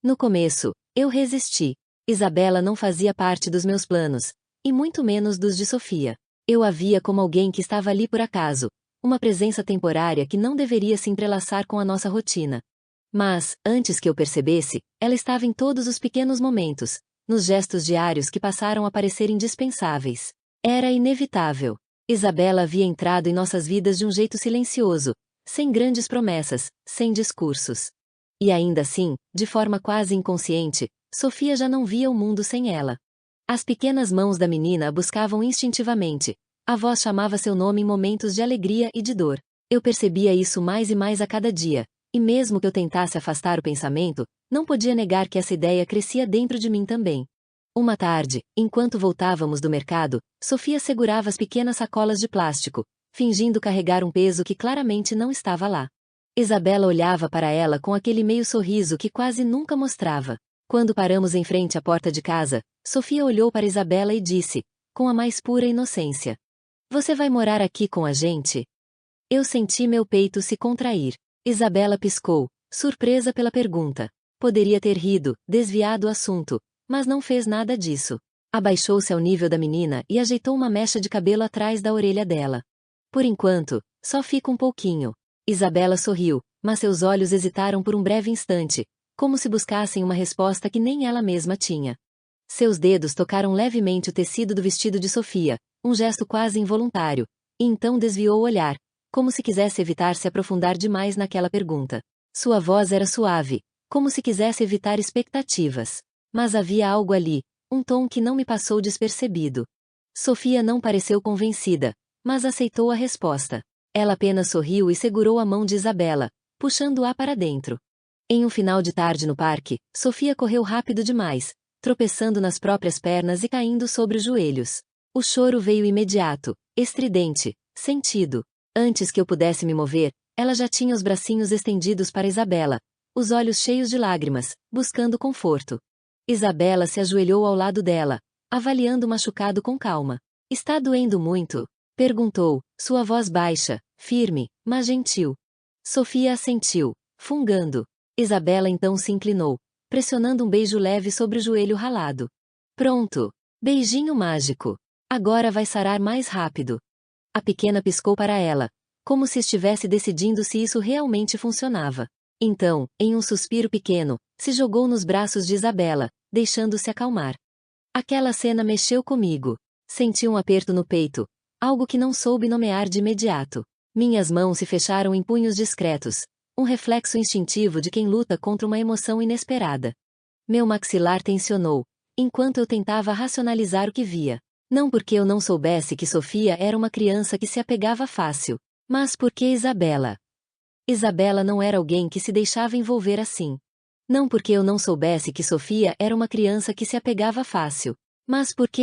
No começo, eu resisti. Isabela não fazia parte dos meus planos, e muito menos dos de Sofia. Eu a via como alguém que estava ali por acaso, uma presença temporária que não deveria se entrelaçar com a nossa rotina. Mas, antes que eu percebesse, ela estava em todos os pequenos momentos, nos gestos diários que passaram a parecer indispensáveis. Era inevitável. Isabela havia entrado em nossas vidas de um jeito silencioso, sem grandes promessas, sem discursos. E ainda assim, de forma quase inconsciente, Sofia já não via o mundo sem ela. As pequenas mãos da menina a buscavam instintivamente, a voz chamava seu nome em momentos de alegria e de dor. Eu percebia isso mais e mais a cada dia, e mesmo que eu tentasse afastar o pensamento, não podia negar que essa ideia crescia dentro de mim também. Uma tarde, enquanto voltávamos do mercado, Sofia segurava as pequenas sacolas de plástico, fingindo carregar um peso que claramente não estava lá. Isabela olhava para ela com aquele meio sorriso que quase nunca mostrava. Quando paramos em frente à porta de casa, Sofia olhou para Isabela e disse, com a mais pura inocência: "Você vai morar aqui com a gente?" Eu senti meu peito se contrair. Isabela piscou, surpresa pela pergunta. Poderia ter rido, desviado o assunto, mas não fez nada disso. Abaixou-se ao nível da menina e ajeitou uma mecha de cabelo atrás da orelha dela. Por enquanto, só fica um pouquinho. Isabela sorriu, mas seus olhos hesitaram por um breve instante, como se buscassem uma resposta que nem ela mesma tinha. Seus dedos tocaram levemente o tecido do vestido de Sofia, um gesto quase involuntário, e então desviou o olhar, como se quisesse evitar se aprofundar demais naquela pergunta. Sua voz era suave, como se quisesse evitar expectativas. Mas havia algo ali, um tom que não me passou despercebido. Sofia não pareceu convencida, mas aceitou a resposta. Ela apenas sorriu e segurou a mão de Isabela, puxando-a para dentro. Em um final de tarde no parque, Sofia correu rápido demais, tropeçando nas próprias pernas e caindo sobre os joelhos. O choro veio imediato, estridente, sentido. Antes que eu pudesse me mover, ela já tinha os bracinhos estendidos para Isabela, os olhos cheios de lágrimas, buscando conforto. Isabela se ajoelhou ao lado dela, avaliando o machucado com calma. "Está doendo muito?" perguntou, sua voz baixa, firme, mas gentil. Sofia assentiu, fungando. Isabela então se inclinou, pressionando um beijo leve sobre o joelho ralado. "Pronto! Beijinho mágico! Agora vai sarar mais rápido." A pequena piscou para ela, como se estivesse decidindo se isso realmente funcionava. Então, em um suspiro pequeno, se jogou nos braços de Isabela, deixando-se acalmar. Aquela cena mexeu comigo. Senti um aperto no peito, algo que não soube nomear de imediato. Minhas mãos se fecharam em punhos discretos, um reflexo instintivo de quem luta contra uma emoção inesperada. Meu maxilar tensionou, enquanto eu tentava racionalizar o que via. Não porque eu não soubesse que Sofia era uma criança que se apegava fácil, mas porque Isabela não era alguém que se deixava envolver assim. Não porque eu não soubesse que Sofia era uma criança que se apegava fácil, mas porque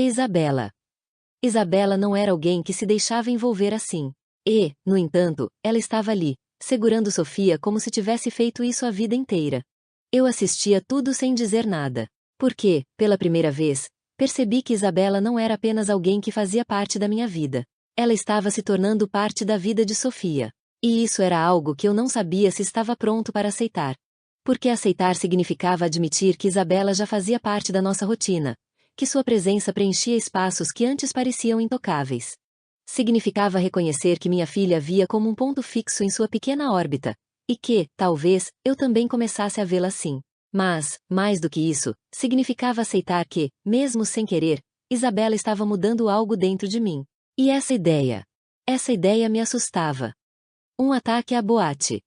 Isabela não era alguém que se deixava envolver assim. E, no entanto, ela estava ali, segurando Sofia como se tivesse feito isso a vida inteira. Eu assistia tudo sem dizer nada. Porque, pela primeira vez, percebi que Isabela não era apenas alguém que fazia parte da minha vida. Ela estava se tornando parte da vida de Sofia. E isso era algo que eu não sabia se estava pronto para aceitar. Porque aceitar significava admitir que Isabela já fazia parte da nossa rotina, que sua presença preenchia espaços que antes pareciam intocáveis. Significava reconhecer que minha filha via como um ponto fixo em sua pequena órbita, e que, talvez, eu também começasse a vê-la assim. Mas, mais do que isso, significava aceitar que, mesmo sem querer, Isabela estava mudando algo dentro de mim. E essa ideia me assustava. Um ataque à boate.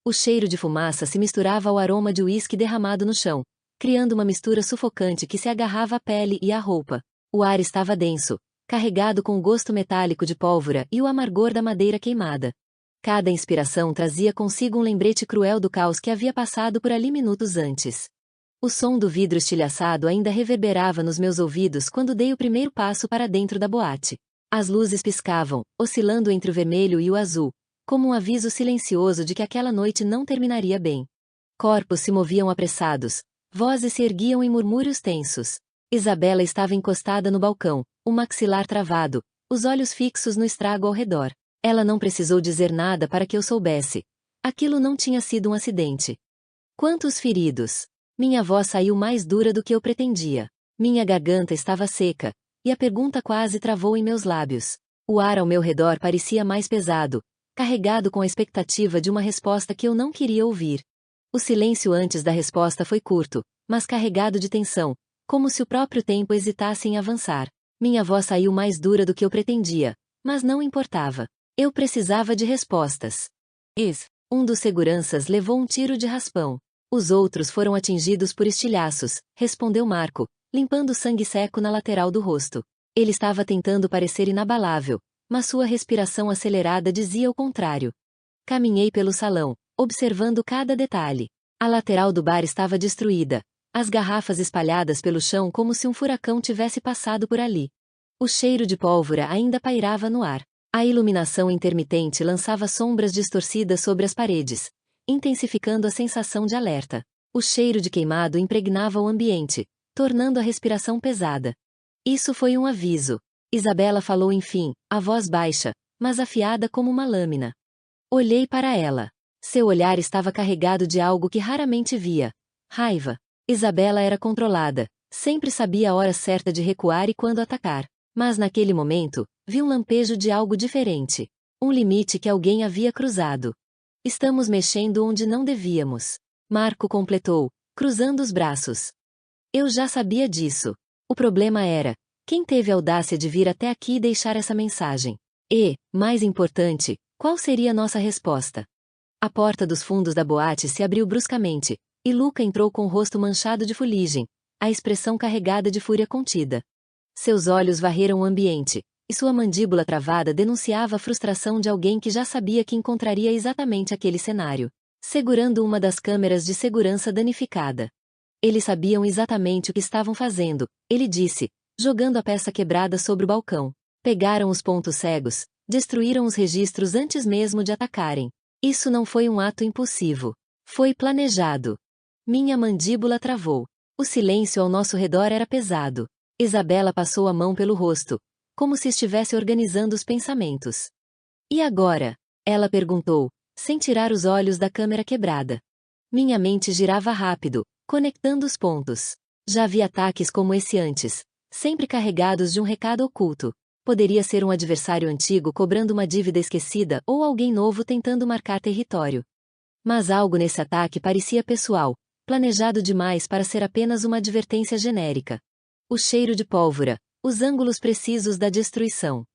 O cheiro de fumaça se misturava ao aroma de uísque derramado no chão, criando uma mistura sufocante que se agarrava à pele e à roupa. O ar estava denso, carregado com o gosto metálico de pólvora e o amargor da madeira queimada. Cada inspiração trazia consigo um lembrete cruel do caos que havia passado por ali minutos antes. O som do vidro estilhaçado ainda reverberava nos meus ouvidos quando dei o primeiro passo para dentro da boate. As luzes piscavam, oscilando entre o vermelho e o azul, como um aviso silencioso de que aquela noite não terminaria bem. Corpos se moviam apressados, vozes se erguiam em murmúrios tensos. Isabela estava encostada no balcão, o maxilar travado, os olhos fixos no estrago ao redor. Ela não precisou dizer nada para que eu soubesse. Aquilo não tinha sido um acidente. Quantos feridos? Minha voz saiu mais dura do que eu pretendia. Minha garganta estava seca, e a pergunta quase travou em meus lábios. O ar ao meu redor parecia mais pesado, carregado com a expectativa de uma resposta que eu não queria ouvir. O silêncio antes da resposta foi curto, mas carregado de tensão, como se o próprio tempo hesitasse em avançar. Minha voz saiu mais dura do que eu pretendia, mas não importava. Eu precisava de respostas. Um dos seguranças levou um tiro de raspão. Os outros foram atingidos por estilhaços, respondeu Marco, limpando o sangue seco na lateral do rosto. Ele estava tentando parecer inabalável, mas sua respiração acelerada dizia o contrário. Caminhei pelo salão, observando cada detalhe. A lateral do bar estava destruída, as garrafas espalhadas pelo chão como se um furacão tivesse passado por ali. O cheiro de pólvora ainda pairava no ar. A iluminação intermitente lançava sombras distorcidas sobre as paredes, intensificando a sensação de alerta. O cheiro de queimado impregnava o ambiente, tornando a respiração pesada. Isso foi um aviso. Isabela falou enfim, a voz baixa, mas afiada como uma lâmina. Olhei para ela. Seu olhar estava carregado de algo que raramente via. Raiva. Isabela era controlada, sempre sabia a hora certa de recuar e quando atacar. Mas naquele momento, vi um lampejo de algo diferente. Um limite que alguém havia cruzado. Estamos mexendo onde não devíamos. Marco completou, cruzando os braços. Eu já sabia disso. O problema era, quem teve a audácia de vir até aqui e deixar essa mensagem? E, mais importante, qual seria nossa resposta? A porta dos fundos da boate se abriu bruscamente, e Luca entrou com o rosto manchado de fuligem, a expressão carregada de fúria contida. Seus olhos varreram o ambiente, e sua mandíbula travada denunciava a frustração de alguém que já sabia que encontraria exatamente aquele cenário, segurando uma das câmeras de segurança danificada. Eles sabiam exatamente o que estavam fazendo, ele disse, jogando a peça quebrada sobre o balcão. Pegaram os pontos cegos, destruíram os registros antes mesmo de atacarem. Isso não foi um ato impulsivo. Foi planejado. Minha mandíbula travou. O silêncio ao nosso redor era pesado. Isabela passou a mão pelo rosto, como se estivesse organizando os pensamentos. E agora? Ela perguntou, sem tirar os olhos da câmera quebrada. Minha mente girava rápido, conectando os pontos. Já vi ataques como esse antes, sempre carregados de um recado oculto. Poderia ser um adversário antigo cobrando uma dívida esquecida ou alguém novo tentando marcar território. Mas algo nesse ataque parecia pessoal, planejado demais para ser apenas uma advertência genérica. O cheiro de pólvora, os ângulos precisos da destruição.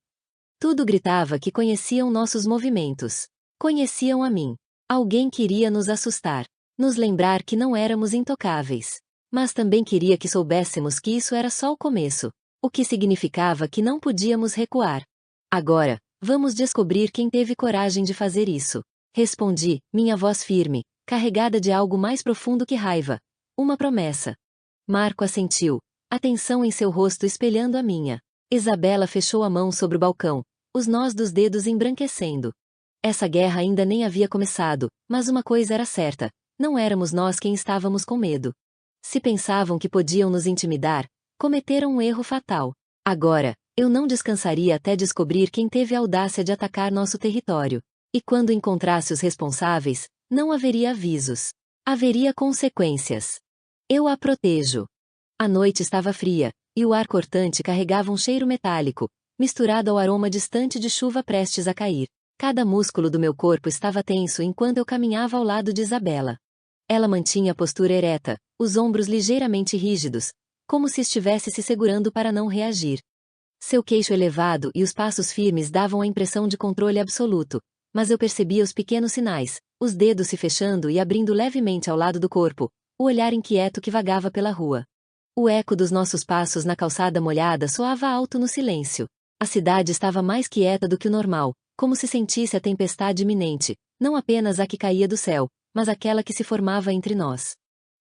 Tudo gritava que conheciam nossos movimentos. Conheciam a mim. Alguém queria nos assustar. Nos lembrar que não éramos intocáveis. Mas também queria que soubéssemos que isso era só o começo. O que significava que não podíamos recuar. Agora, vamos descobrir quem teve coragem de fazer isso. Respondi, minha voz firme, carregada de algo mais profundo que raiva. Uma promessa. Marco assentiu, atenção em seu rosto espelhando a minha. Isabela fechou a mão sobre o balcão, os nós dos dedos embranquecendo. Essa guerra ainda nem havia começado, mas uma coisa era certa, não éramos nós quem estávamos com medo. Se pensavam que podiam nos intimidar, cometeram um erro fatal. Agora, eu não descansaria até descobrir quem teve a audácia de atacar nosso território. E quando encontrasse os responsáveis, não haveria avisos. Haveria consequências. Eu a protejo. A noite estava fria, e o ar cortante carregava um cheiro metálico, misturado ao aroma distante de chuva prestes a cair. Cada músculo do meu corpo estava tenso enquanto eu caminhava ao lado de Isabela. Ela mantinha a postura ereta, os ombros ligeiramente rígidos, como se estivesse se segurando para não reagir. Seu queixo elevado e os passos firmes davam a impressão de controle absoluto, mas eu percebia os pequenos sinais, os dedos se fechando e abrindo levemente ao lado do corpo, o olhar inquieto que vagava pela rua. O eco dos nossos passos na calçada molhada soava alto no silêncio. A cidade estava mais quieta do que o normal, como se sentisse a tempestade iminente, não apenas a que caía do céu, mas aquela que se formava entre nós.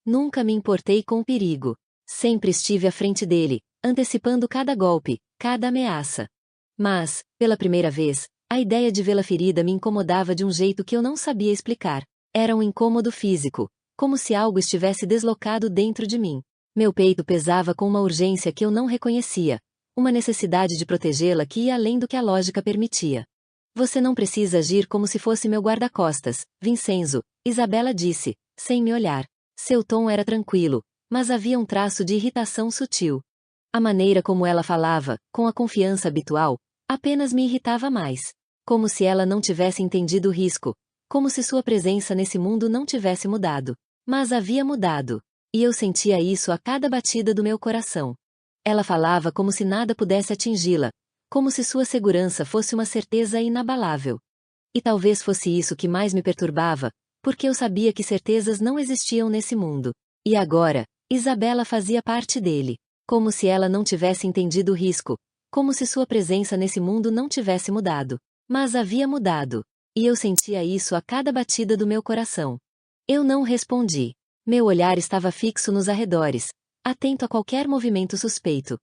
Nunca me importei com o perigo. Sempre estive à frente dele, antecipando cada golpe, cada ameaça. Mas, pela primeira vez, a ideia de vê-la ferida me incomodava de um jeito que eu não sabia explicar. Era um incômodo físico, como se algo estivesse deslocado dentro de mim. Meu peito pesava com uma urgência que eu não reconhecia, uma necessidade de protegê-la que ia além do que a lógica permitia. Você não precisa agir como se fosse meu guarda-costas, Vincenzo, Isabela disse, sem me olhar. Seu tom era tranquilo, mas havia um traço de irritação sutil. A maneira como ela falava, com a confiança habitual, apenas me irritava mais. Como se ela não tivesse entendido o risco, como se sua presença nesse mundo não tivesse mudado. Mas havia mudado. E eu sentia isso a cada batida do meu coração. Ela falava como se nada pudesse atingi-la, como se sua segurança fosse uma certeza inabalável. E talvez fosse isso que mais me perturbava, porque eu sabia que certezas não existiam nesse mundo. E agora, Isabela fazia parte dele. Como se ela não tivesse entendido o risco, como se sua presença nesse mundo não tivesse mudado. Mas havia mudado. E eu sentia isso a cada batida do meu coração. Eu não respondi. Meu olhar estava fixo nos arredores, atento a qualquer movimento suspeito.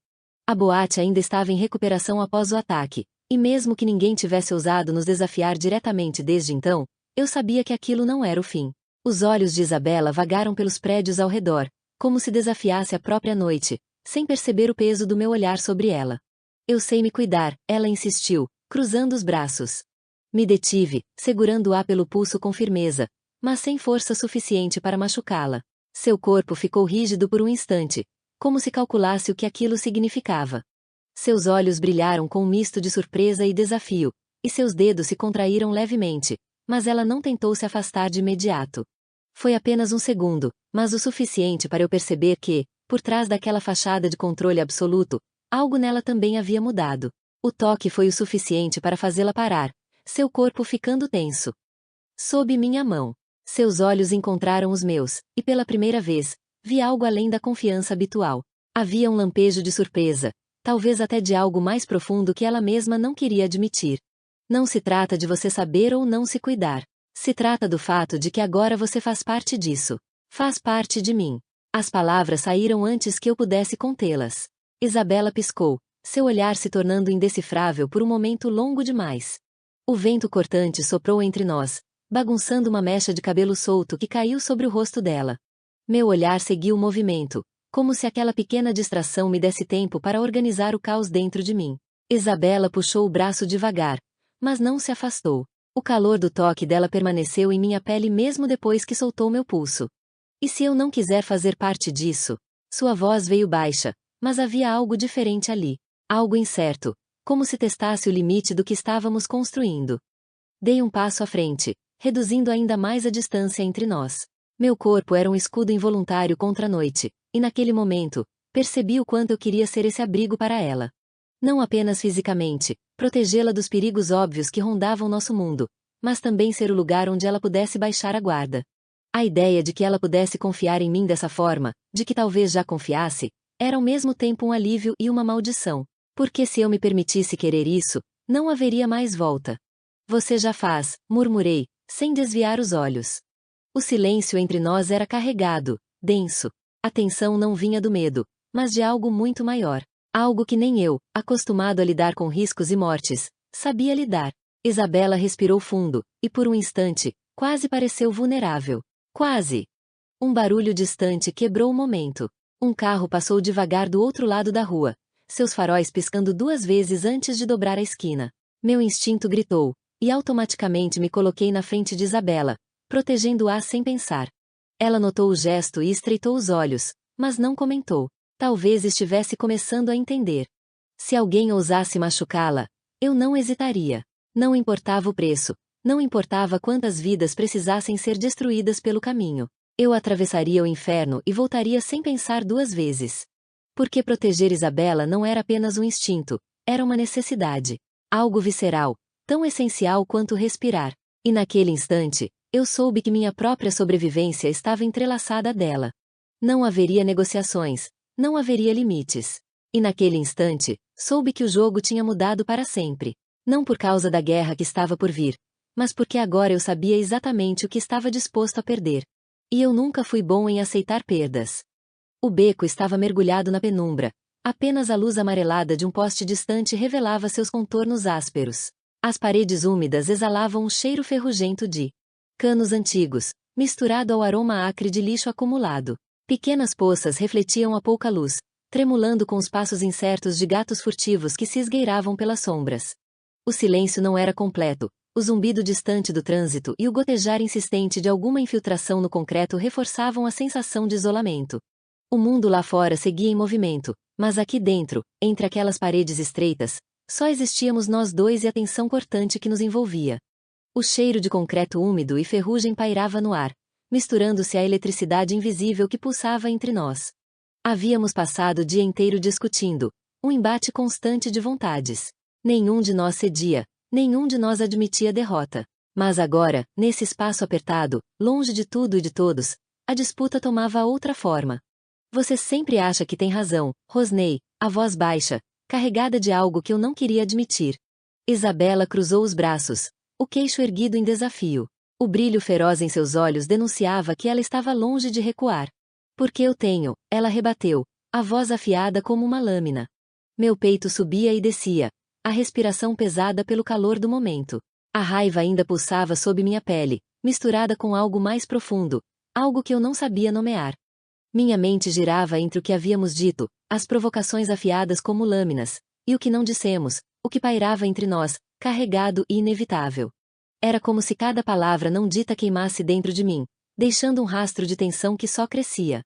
A boate ainda estava em recuperação após o ataque, e mesmo que ninguém tivesse ousado nos desafiar diretamente desde então, eu sabia que aquilo não era o fim. Os olhos de Isabela vagaram pelos prédios ao redor, como se desafiasse a própria noite, sem perceber o peso do meu olhar sobre ela. Eu sei me cuidar, ela insistiu, cruzando os braços. Me detive, segurando-a pelo pulso com firmeza, mas sem força suficiente para machucá-la. Seu corpo ficou rígido por um instante, como se calculasse o que aquilo significava. Seus olhos brilharam com um misto de surpresa e desafio, e seus dedos se contraíram levemente, mas ela não tentou se afastar de imediato. Foi apenas um segundo, mas o suficiente para eu perceber que, por trás daquela fachada de controle absoluto, algo nela também havia mudado. O toque foi o suficiente para fazê-la parar, seu corpo ficando tenso. Sob minha mão. Seus olhos encontraram os meus, e pela primeira vez, vi algo além da confiança habitual. Havia um lampejo de surpresa, talvez até de algo mais profundo que ela mesma não queria admitir. Não se trata de você saber ou não se cuidar. Se trata do fato de que agora você faz parte disso. Faz parte de mim. As palavras saíram antes que eu pudesse contê-las. Isabela piscou, seu olhar se tornando indecifrável por um momento longo demais. O vento cortante soprou entre nós, bagunçando uma mecha de cabelo solto que caiu sobre o rosto dela. Meu olhar seguiu o movimento, como se aquela pequena distração me desse tempo para organizar o caos dentro de mim. Isabela puxou o braço devagar, mas não se afastou. O calor do toque dela permaneceu em minha pele mesmo depois que soltou meu pulso. E se eu não quiser fazer parte disso? Sua voz veio baixa, mas havia algo diferente ali. Algo incerto, como se testasse o limite do que estávamos construindo. Dei um passo à frente, reduzindo ainda mais a distância entre nós. Meu corpo era um escudo involuntário contra a noite, e naquele momento, percebi o quanto eu queria ser esse abrigo para ela. Não apenas fisicamente, protegê-la dos perigos óbvios que rondavam nosso mundo, mas também ser o lugar onde ela pudesse baixar a guarda. A ideia de que ela pudesse confiar em mim dessa forma, de que talvez já confiasse, era ao mesmo tempo um alívio e uma maldição. Porque se eu me permitisse querer isso, não haveria mais volta. Você já faz, murmurei, sem desviar os olhos. O silêncio entre nós era carregado, denso. A tensão não vinha do medo, mas de algo muito maior. Algo que nem eu, acostumado a lidar com riscos e mortes, sabia lidar. Isabela respirou fundo, e por um instante, quase pareceu vulnerável. Quase. Um barulho distante quebrou o momento. Um carro passou devagar do outro lado da rua, seus faróis piscando 2 vezes antes de dobrar a esquina. Meu instinto gritou, e automaticamente me coloquei na frente de Isabela, protegendo-a sem pensar. Ela notou o gesto e estreitou os olhos, mas não comentou. Talvez estivesse começando a entender. Se alguém ousasse machucá-la, eu não hesitaria. Não importava o preço, não importava quantas vidas precisassem ser destruídas pelo caminho. Eu atravessaria o inferno e voltaria sem pensar 2 vezes. Porque proteger Isabela não era apenas um instinto, era uma necessidade. Algo visceral, tão essencial quanto respirar. E naquele instante, eu soube que minha própria sobrevivência estava entrelaçada à dela. Não haveria negociações, não haveria limites. E naquele instante, soube que o jogo tinha mudado para sempre. Não por causa da guerra que estava por vir, mas porque agora eu sabia exatamente o que estava disposto a perder. E eu nunca fui bom em aceitar perdas. O beco estava mergulhado na penumbra. Apenas a luz amarelada de um poste distante revelava seus contornos ásperos. As paredes úmidas exalavam um cheiro ferrugento de canos antigos, misturado ao aroma acre de lixo acumulado. Pequenas poças refletiam a pouca luz, tremulando com os passos incertos de gatos furtivos que se esgueiravam pelas sombras. O silêncio não era completo. O zumbido distante do trânsito e o gotejar insistente de alguma infiltração no concreto reforçavam a sensação de isolamento. O mundo lá fora seguia em movimento, mas aqui dentro, entre aquelas paredes estreitas, só existíamos nós dois e a tensão cortante que nos envolvia. O cheiro de concreto úmido e ferrugem pairava no ar, misturando-se à eletricidade invisível que pulsava entre nós. Havíamos passado o dia inteiro discutindo, um embate constante de vontades. Nenhum de nós cedia, nenhum de nós admitia derrota. Mas agora, nesse espaço apertado, longe de tudo e de todos, a disputa tomava outra forma. Você sempre acha que tem razão, rosnei, a voz baixa, carregada de algo que eu não queria admitir. Isabela cruzou os braços, o queixo erguido em desafio. O brilho feroz em seus olhos denunciava que ela estava longe de recuar. Porque eu tenho, ela rebateu, a voz afiada como uma lâmina. Meu peito subia e descia, a respiração pesada pelo calor do momento. A raiva ainda pulsava sob minha pele, misturada com algo mais profundo, algo que eu não sabia nomear. Minha mente girava entre o que havíamos dito, as provocações afiadas como lâminas, e o que não dissemos, o que pairava entre nós, carregado e inevitável. Era como se cada palavra não dita queimasse dentro de mim, deixando um rastro de tensão que só crescia.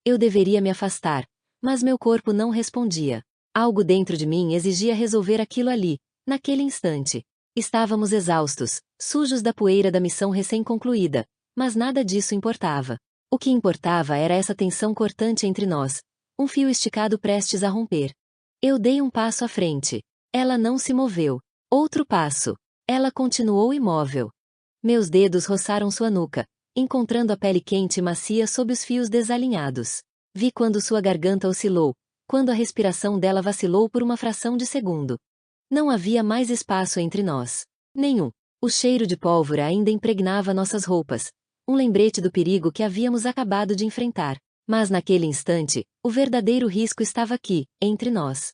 Eu deveria me afastar, mas meu corpo não respondia. Algo dentro de mim exigia resolver aquilo ali, naquele instante. Estávamos exaustos, sujos da poeira da missão recém-concluída, mas nada disso importava. O que importava era essa tensão cortante entre nós, um fio esticado prestes a romper. Eu dei um passo à frente. Ela não se moveu. Outro passo. Ela continuou imóvel. Meus dedos roçaram sua nuca, encontrando a pele quente e macia sob os fios desalinhados. Vi quando sua garganta oscilou, quando a respiração dela vacilou por uma fração de segundo. Não havia mais espaço entre nós. Nenhum. O cheiro de pólvora ainda impregnava nossas roupas, um lembrete do perigo que havíamos acabado de enfrentar. Mas naquele instante, o verdadeiro risco estava aqui, entre nós.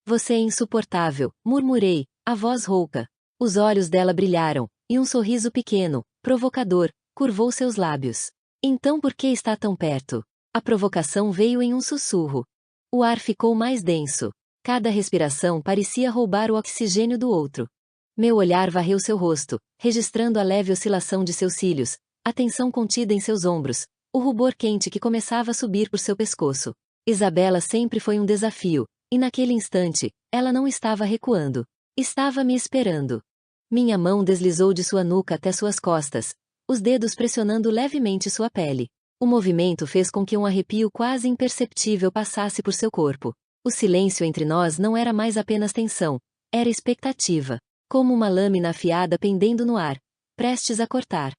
Você é insuportável, murmurei, a voz rouca. Os olhos dela brilharam, e um sorriso pequeno, provocador, curvou seus lábios. Então por que está tão perto? A provocação veio em um sussurro. O ar ficou mais denso. Cada respiração parecia roubar o oxigênio do outro. Meu olhar varreu seu rosto, registrando a leve oscilação de seus cílios, a tensão contida em seus ombros, o rubor quente que começava a subir por seu pescoço. Isabela sempre foi um desafio, e naquele instante, ela não estava recuando. Estava me esperando. Minha mão deslizou de sua nuca até suas costas, os dedos pressionando levemente sua pele. O movimento fez com que um arrepio quase imperceptível passasse por seu corpo. O silêncio entre nós não era mais apenas tensão, era expectativa, como uma lâmina afiada pendendo no ar, prestes a cortar.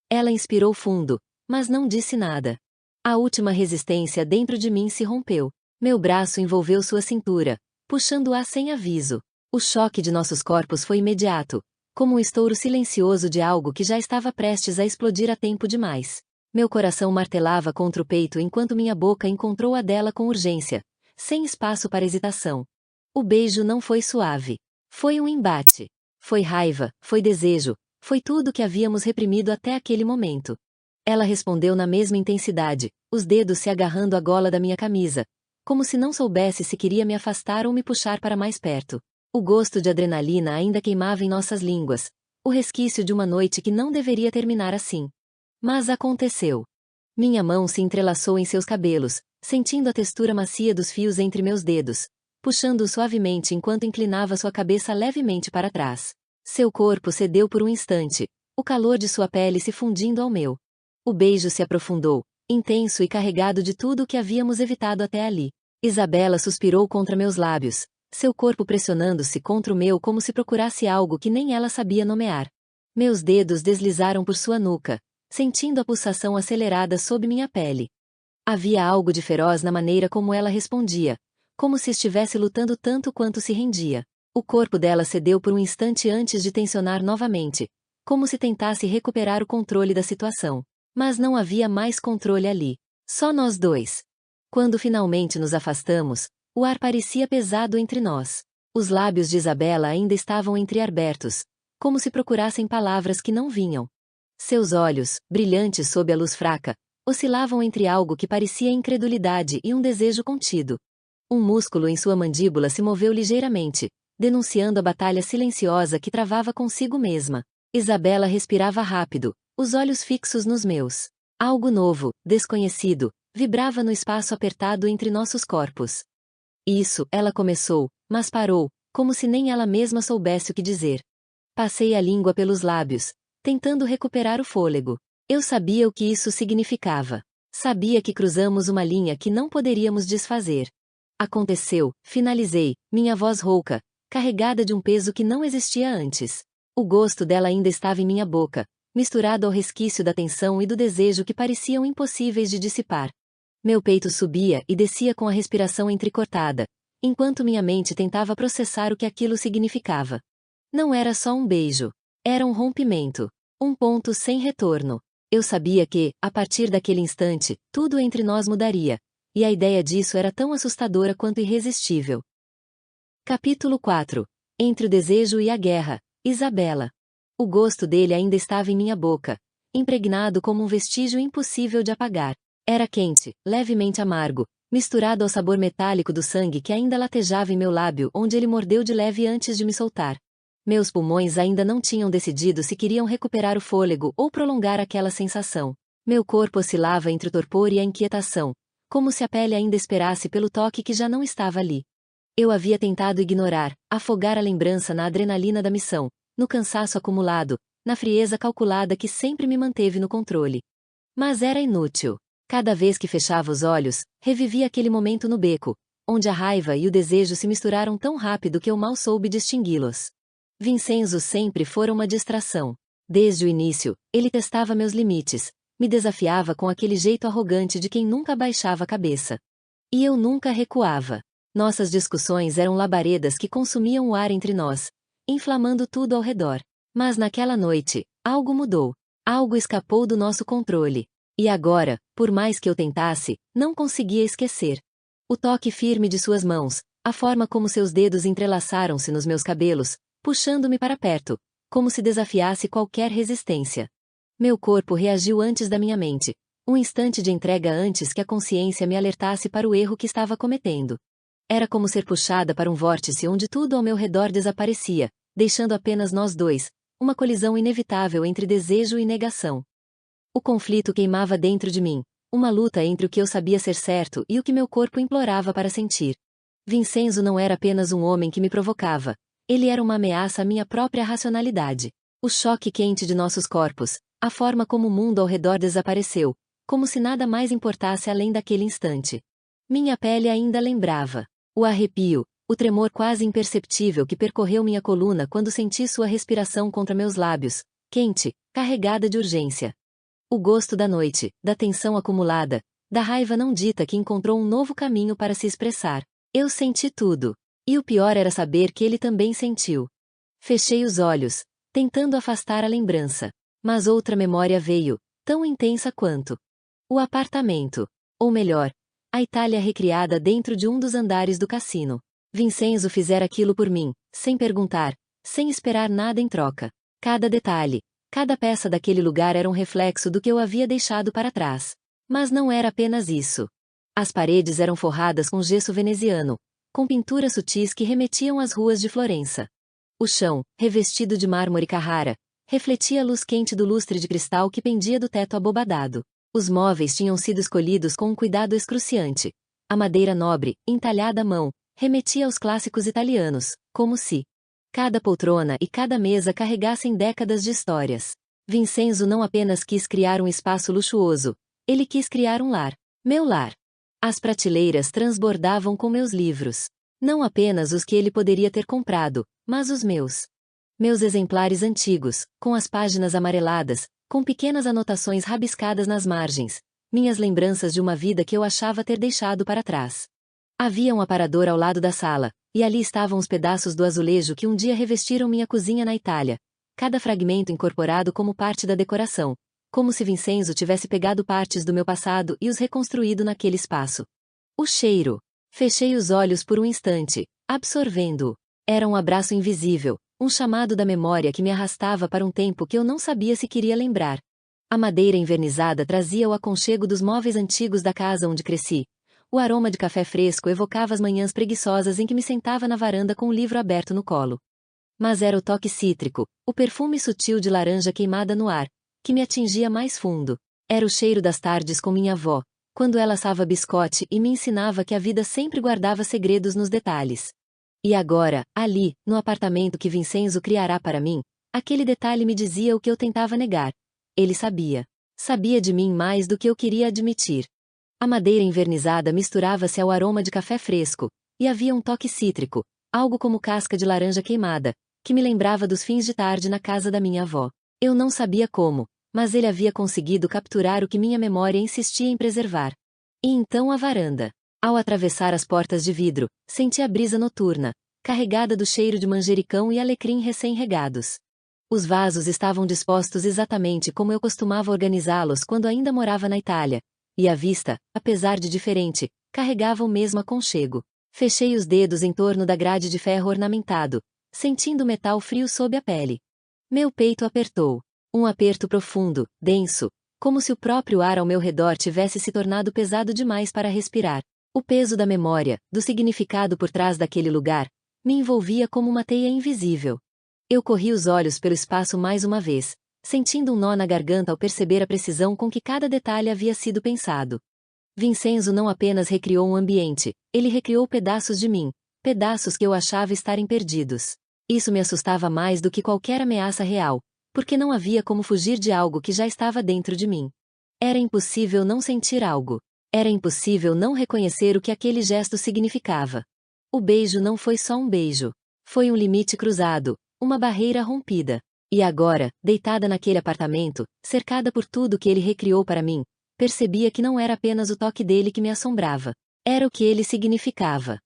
Ela inspirou fundo, mas não disse nada. A última resistência dentro de mim se rompeu. Meu braço envolveu sua cintura, puxando-a sem aviso. O choque de nossos corpos foi imediato, como um estouro silencioso de algo que já estava prestes a explodir a tempo demais. Meu coração martelava contra o peito enquanto minha boca encontrou a dela com urgência, sem espaço para hesitação. O beijo não foi suave. Foi um embate. Foi raiva, foi desejo, foi tudo que havíamos reprimido até aquele momento. Ela respondeu na mesma intensidade, os dedos se agarrando à gola da minha camisa, como se não soubesse se queria me afastar ou me puxar para mais perto. O gosto de adrenalina ainda queimava em nossas línguas, o resquício de uma noite que não deveria terminar assim. Mas aconteceu. Minha mão se entrelaçou em seus cabelos, sentindo a textura macia dos fios entre meus dedos, puxando-o suavemente enquanto inclinava sua cabeça levemente para trás. Seu corpo cedeu por um instante, o calor de sua pele se fundindo ao meu. O beijo se aprofundou, intenso e carregado de tudo o que havíamos evitado até ali. Isabela suspirou contra meus lábios, seu corpo pressionando-se contra o meu como se procurasse algo que nem ela sabia nomear. Meus dedos deslizaram por sua nuca, sentindo a pulsação acelerada sob minha pele. Havia algo de feroz na maneira como ela respondia, como se estivesse lutando tanto quanto se rendia. O corpo dela cedeu por um instante antes de tensionar novamente, como se tentasse recuperar o controle da situação. Mas não havia mais controle ali. Só nós dois. Quando finalmente nos afastamos, o ar parecia pesado entre nós. Os lábios de Isabela ainda estavam entreabertos, como se procurassem palavras que não vinham. Seus olhos, brilhantes sob a luz fraca, oscilavam entre algo que parecia incredulidade e um desejo contido. Um músculo em sua mandíbula se moveu ligeiramente, denunciando a batalha silenciosa que travava consigo mesma. Isabela respirava rápido, os olhos fixos nos meus. Algo novo, desconhecido, vibrava no espaço apertado entre nossos corpos. Isso, ela começou, mas parou, como se nem ela mesma soubesse o que dizer. Passei a língua pelos lábios, tentando recuperar o fôlego. Eu sabia o que isso significava. Sabia que cruzamos uma linha que não poderíamos desfazer. Aconteceu, finalizei, minha voz rouca, carregada de um peso que não existia antes. O gosto dela ainda estava em minha boca, misturado ao resquício da tensão e do desejo que pareciam impossíveis de dissipar. Meu peito subia e descia com a respiração entrecortada, enquanto minha mente tentava processar o que aquilo significava. Não era só um beijo. Era um rompimento. Um ponto sem retorno. Eu sabia que, a partir daquele instante, tudo entre nós mudaria, e a ideia disso era tão assustadora quanto irresistível. Capítulo 4. Entre o desejo e a guerra. Isabela. O gosto dele ainda estava em minha boca, impregnado como um vestígio impossível de apagar. Era quente, levemente amargo, misturado ao sabor metálico do sangue que ainda latejava em meu lábio onde ele mordeu de leve antes de me soltar. Meus pulmões ainda não tinham decidido se queriam recuperar o fôlego ou prolongar aquela sensação. Meu corpo oscilava entre o torpor e a inquietação, como se a pele ainda esperasse pelo toque que já não estava ali. Eu havia tentado ignorar, afogar a lembrança na adrenalina da missão, no cansaço acumulado, na frieza calculada que sempre me manteve no controle. Mas era inútil. Cada vez que fechava os olhos, revivia aquele momento no beco, onde a raiva e o desejo se misturaram tão rápido que eu mal soube distingui-los. Vincenzo sempre fora uma distração. Desde o início, ele testava meus limites, me desafiava com aquele jeito arrogante de quem nunca baixava a cabeça. E eu nunca recuava. Nossas discussões eram labaredas que consumiam o ar entre nós, inflamando tudo ao redor. Mas naquela noite, algo mudou. Algo escapou do nosso controle. E agora, por mais que eu tentasse, não conseguia esquecer. O toque firme de suas mãos, a forma como seus dedos entrelaçaram-se nos meus cabelos, puxando-me para perto, como se desafiasse qualquer resistência. Meu corpo reagiu antes da minha mente, um instante de entrega antes que a consciência me alertasse para o erro que estava cometendo. Era como ser puxada para um vórtice onde tudo ao meu redor desaparecia, deixando apenas nós dois, uma colisão inevitável entre desejo e negação. O conflito queimava dentro de mim, uma luta entre o que eu sabia ser certo e o que meu corpo implorava para sentir. Vincenzo não era apenas um homem que me provocava, ele era uma ameaça à minha própria racionalidade. O choque quente de nossos corpos, a forma como o mundo ao redor desapareceu, como se nada mais importasse além daquele instante. Minha pele ainda lembrava. O arrepio, o tremor quase imperceptível que percorreu minha coluna quando senti sua respiração contra meus lábios, quente, carregada de urgência. O gosto da noite, da tensão acumulada, da raiva não dita que encontrou um novo caminho para se expressar. Eu senti tudo. E o pior era saber que ele também sentiu. Fechei os olhos, tentando afastar a lembrança. Mas outra memória veio, tão intensa quanto. O apartamento. Ou melhor, a Itália recriada dentro de um dos andares do cassino. Vincenzo fizera aquilo por mim, sem perguntar, sem esperar nada em troca. Cada detalhe, cada peça daquele lugar era um reflexo do que eu havia deixado para trás. Mas não era apenas isso. As paredes eram forradas com gesso veneziano, com pinturas sutis que remetiam às ruas de Florença. O chão, revestido de mármore Carrara, refletia a luz quente do lustre de cristal que pendia do teto abobadado. Os móveis tinham sido escolhidos com um cuidado excruciante. A madeira nobre, entalhada à mão, remetia aos clássicos italianos, como se cada poltrona e cada mesa carregassem décadas de histórias. Vincenzo não apenas quis criar um espaço luxuoso, ele quis criar um lar. Meu lar. As prateleiras transbordavam com meus livros. Não apenas os que ele poderia ter comprado, mas os meus. Meus exemplares antigos, com as páginas amareladas, com pequenas anotações rabiscadas nas margens, minhas lembranças de uma vida que eu achava ter deixado para trás. Havia um aparador ao lado da sala, e ali estavam os pedaços do azulejo que um dia revestiram minha cozinha na Itália, cada fragmento incorporado como parte da decoração, como se Vincenzo tivesse pegado partes do meu passado e os reconstruído naquele espaço. O cheiro. Fechei os olhos por um instante, absorvendo-o. Era um abraço invisível, um chamado da memória que me arrastava para um tempo que eu não sabia se queria lembrar. A madeira envernizada trazia o aconchego dos móveis antigos da casa onde cresci. O aroma de café fresco evocava as manhãs preguiçosas em que me sentava na varanda com o livro aberto no colo. Mas era o toque cítrico, o perfume sutil de laranja queimada no ar, que me atingia mais fundo. Era o cheiro das tardes com minha avó, quando ela assava biscote e me ensinava que a vida sempre guardava segredos nos detalhes. E agora, ali, no apartamento que Vincenzo criará para mim, aquele detalhe me dizia o que eu tentava negar. Ele sabia. Sabia de mim mais do que eu queria admitir. A madeira envernizada misturava-se ao aroma de café fresco, e havia um toque cítrico, algo como casca de laranja queimada, que me lembrava dos fins de tarde na casa da minha avó. Eu não sabia como, mas ele havia conseguido capturar o que minha memória insistia em preservar. E então a varanda. Ao atravessar as portas de vidro, senti a brisa noturna, carregada do cheiro de manjericão e alecrim recém-regados. Os vasos estavam dispostos exatamente como eu costumava organizá-los quando ainda morava na Itália, e a vista, apesar de diferente, carregava o mesmo aconchego. Fechei os dedos em torno da grade de ferro ornamentado, sentindo o metal frio sob a pele. Meu peito apertou. Um aperto profundo, denso, como se o próprio ar ao meu redor tivesse se tornado pesado demais para respirar. O peso da memória, do significado por trás daquele lugar, me envolvia como uma teia invisível. Eu corri os olhos pelo espaço mais uma vez, sentindo um nó na garganta ao perceber a precisão com que cada detalhe havia sido pensado. Vincenzo não apenas recriou um ambiente, ele recriou pedaços de mim, pedaços que eu achava estarem perdidos. Isso me assustava mais do que qualquer ameaça real, porque não havia como fugir de algo que já estava dentro de mim. Era impossível não sentir algo. Era impossível não reconhecer o que aquele gesto significava. O beijo não foi só um beijo. Foi um limite cruzado, uma barreira rompida. E agora, deitada naquele apartamento, cercada por tudo que ele recriou para mim, percebia que não era apenas o toque dele que me assombrava. Era o que ele significava.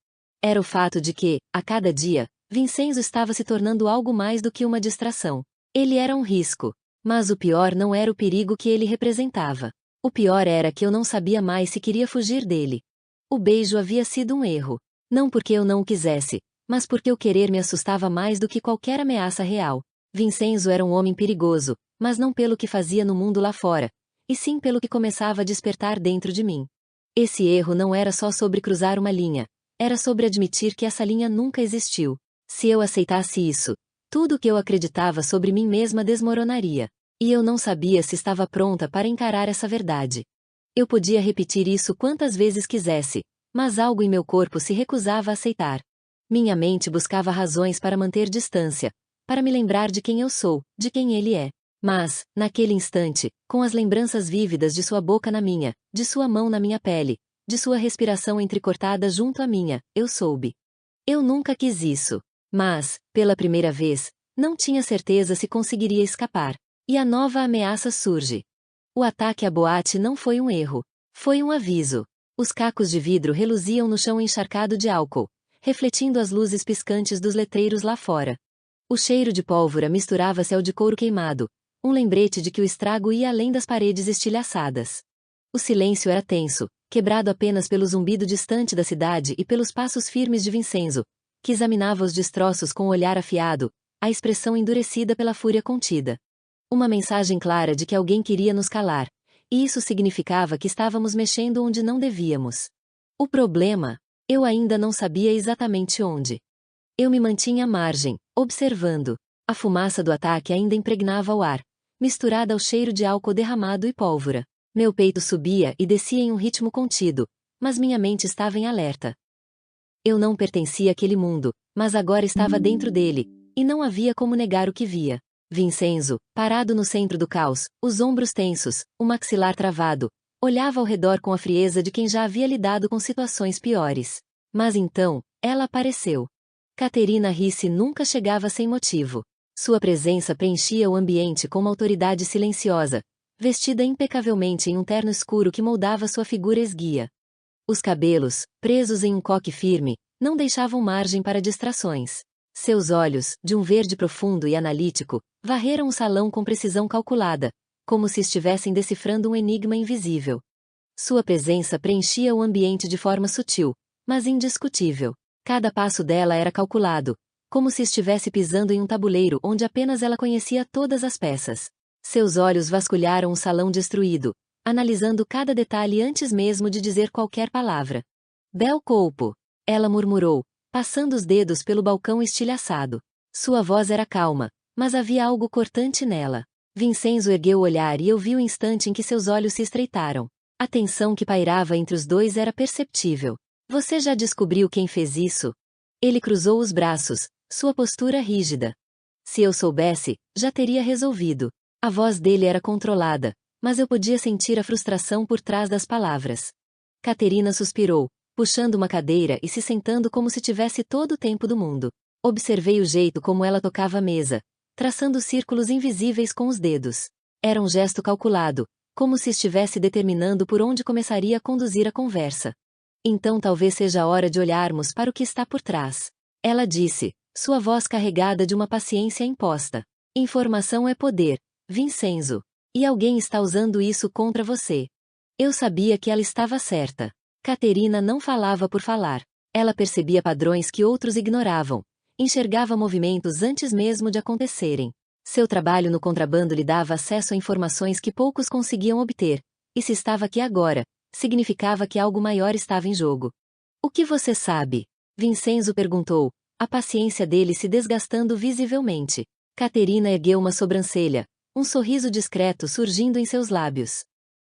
Era o fato de que, a cada dia, Vincenzo estava se tornando algo mais do que uma distração. Ele era um risco. Mas o pior não era o perigo que ele representava. O pior era que eu não sabia mais se queria fugir dele. O beijo havia sido um erro. Não porque eu não o quisesse, mas porque o querer me assustava mais do que qualquer ameaça real. Vincenzo era um homem perigoso, mas não pelo que fazia no mundo lá fora, e sim pelo que começava a despertar dentro de mim. Esse erro não era só sobre cruzar uma linha, era sobre admitir que essa linha nunca existiu. Se eu aceitasse isso, tudo o que eu acreditava sobre mim mesma desmoronaria. E eu não sabia se estava pronta para encarar essa verdade. Eu podia repetir isso quantas vezes quisesse, mas algo em meu corpo se recusava a aceitar. Minha mente buscava razões para manter distância, para me lembrar de quem eu sou, de quem ele é. Mas, naquele instante, com as lembranças vívidas de sua boca na minha, de sua mão na minha pele, de sua respiração entrecortada junto à minha, eu soube. Eu nunca quis isso. Mas, pela primeira vez, não tinha certeza se conseguiria escapar. E a nova ameaça surge. O ataque à boate não foi um erro. Foi um aviso. Os cacos de vidro reluziam no chão encharcado de álcool, refletindo as luzes piscantes dos letreiros lá fora. O cheiro de pólvora misturava-se ao de couro queimado, um lembrete de que o estrago ia além das paredes estilhaçadas. O silêncio era tenso, quebrado apenas pelo zumbido distante da cidade e pelos passos firmes de Vincenzo, que examinava os destroços com o olhar afiado, a expressão endurecida pela fúria contida. Uma mensagem clara de que alguém queria nos calar, e isso significava que estávamos mexendo onde não devíamos. O problema? Eu ainda não sabia exatamente onde. Eu me mantinha à margem, observando. A fumaça do ataque ainda impregnava o ar, misturada ao cheiro de álcool derramado e pólvora. Meu peito subia e descia em um ritmo contido, mas minha mente estava em alerta. Eu não pertencia àquele mundo, mas agora estava dentro dele, e não havia como negar o que via. Vincenzo, parado no centro do caos, os ombros tensos, o maxilar travado, olhava ao redor com a frieza de quem já havia lidado com situações piores. Mas então, ela apareceu. Caterina Ricci nunca chegava sem motivo. Sua presença preenchia o ambiente com uma autoridade silenciosa, vestida impecavelmente em um terno escuro que moldava sua figura esguia. Os cabelos, presos em um coque firme, não deixavam margem para distrações. Seus olhos, de um verde profundo e analítico, varreram o salão com precisão calculada, como se estivessem decifrando um enigma invisível. Sua presença preenchia o ambiente de forma sutil, mas indiscutível. Cada passo dela era calculado, como se estivesse pisando em um tabuleiro onde apenas ela conhecia todas as peças. Seus olhos vasculharam o salão destruído, analisando cada detalhe antes mesmo de dizer qualquer palavra. Bel colpo, ela murmurou, passando os dedos pelo balcão estilhaçado. Sua voz era calma, mas havia algo cortante nela. Vincenzo ergueu o olhar e eu vi o instante em que seus olhos se estreitaram. A tensão que pairava entre os dois era perceptível. Você já descobriu quem fez isso? Ele cruzou os braços, sua postura rígida. Se eu soubesse, já teria resolvido. A voz dele era controlada, mas eu podia sentir a frustração por trás das palavras. Caterina suspirou, puxando uma cadeira e se sentando como se tivesse todo o tempo do mundo. Observei o jeito como ela tocava a mesa, traçando círculos invisíveis com os dedos. Era um gesto calculado, como se estivesse determinando por onde começaria a conduzir a conversa. Então talvez seja a hora de olharmos para o que está por trás. Ela disse, sua voz carregada de uma paciência imposta. Informação é poder, Vincenzo. E alguém está usando isso contra você. Eu sabia que ela estava certa. Caterina não falava por falar. Ela percebia padrões que outros ignoravam. Enxergava movimentos antes mesmo de acontecerem. Seu trabalho no contrabando lhe dava acesso a informações que poucos conseguiam obter. E se estava aqui agora, significava que algo maior estava em jogo. O que você sabe? Vincenzo perguntou, a paciência dele se desgastando visivelmente. Caterina ergueu uma sobrancelha, um sorriso discreto surgindo em seus lábios.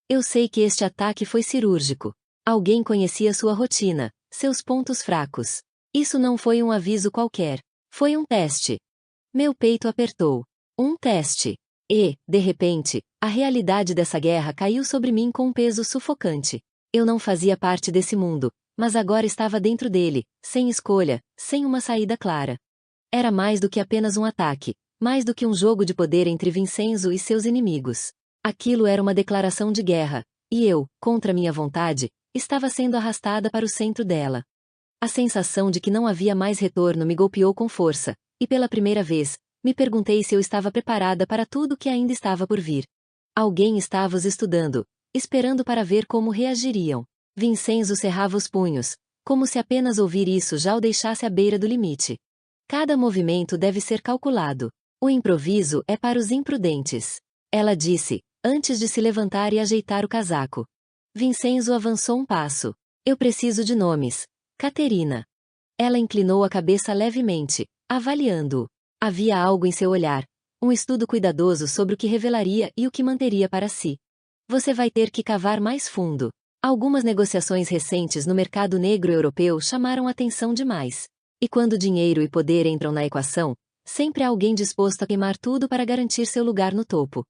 Eu sei que este ataque foi cirúrgico. Alguém conhecia sua rotina, seus pontos fracos. Isso não foi um aviso qualquer. Foi um teste. Meu peito apertou. Um teste. E, de repente, a realidade dessa guerra caiu sobre mim com um peso sufocante. Eu não fazia parte desse mundo, mas agora estava dentro dele, sem escolha, sem uma saída clara. Era mais do que apenas um ataque, mais do que um jogo de poder entre Vincenzo e seus inimigos. Aquilo era uma declaração de guerra, e eu, contra minha vontade, estava sendo arrastada para o centro dela. A sensação de que não havia mais retorno me golpeou com força, e pela primeira vez, me perguntei se eu estava preparada para tudo que ainda estava por vir. Alguém estava os estudando, esperando para ver como reagiriam. Vincenzo cerrava os punhos, como se apenas ouvir isso já o deixasse à beira do limite. Cada movimento deve ser calculado. O improviso é para os imprudentes. Ela disse, antes de se levantar e ajeitar o casaco. Vincenzo avançou um passo. Eu preciso de nomes. Caterina. Ela inclinou a cabeça levemente, avaliando-o. Havia algo em seu olhar, um estudo cuidadoso sobre o que revelaria e o que manteria para si. Você vai ter que cavar mais fundo. Algumas negociações recentes no mercado negro europeu chamaram atenção demais. E quando dinheiro e poder entram na equação, sempre há alguém disposto a queimar tudo para garantir seu lugar no topo.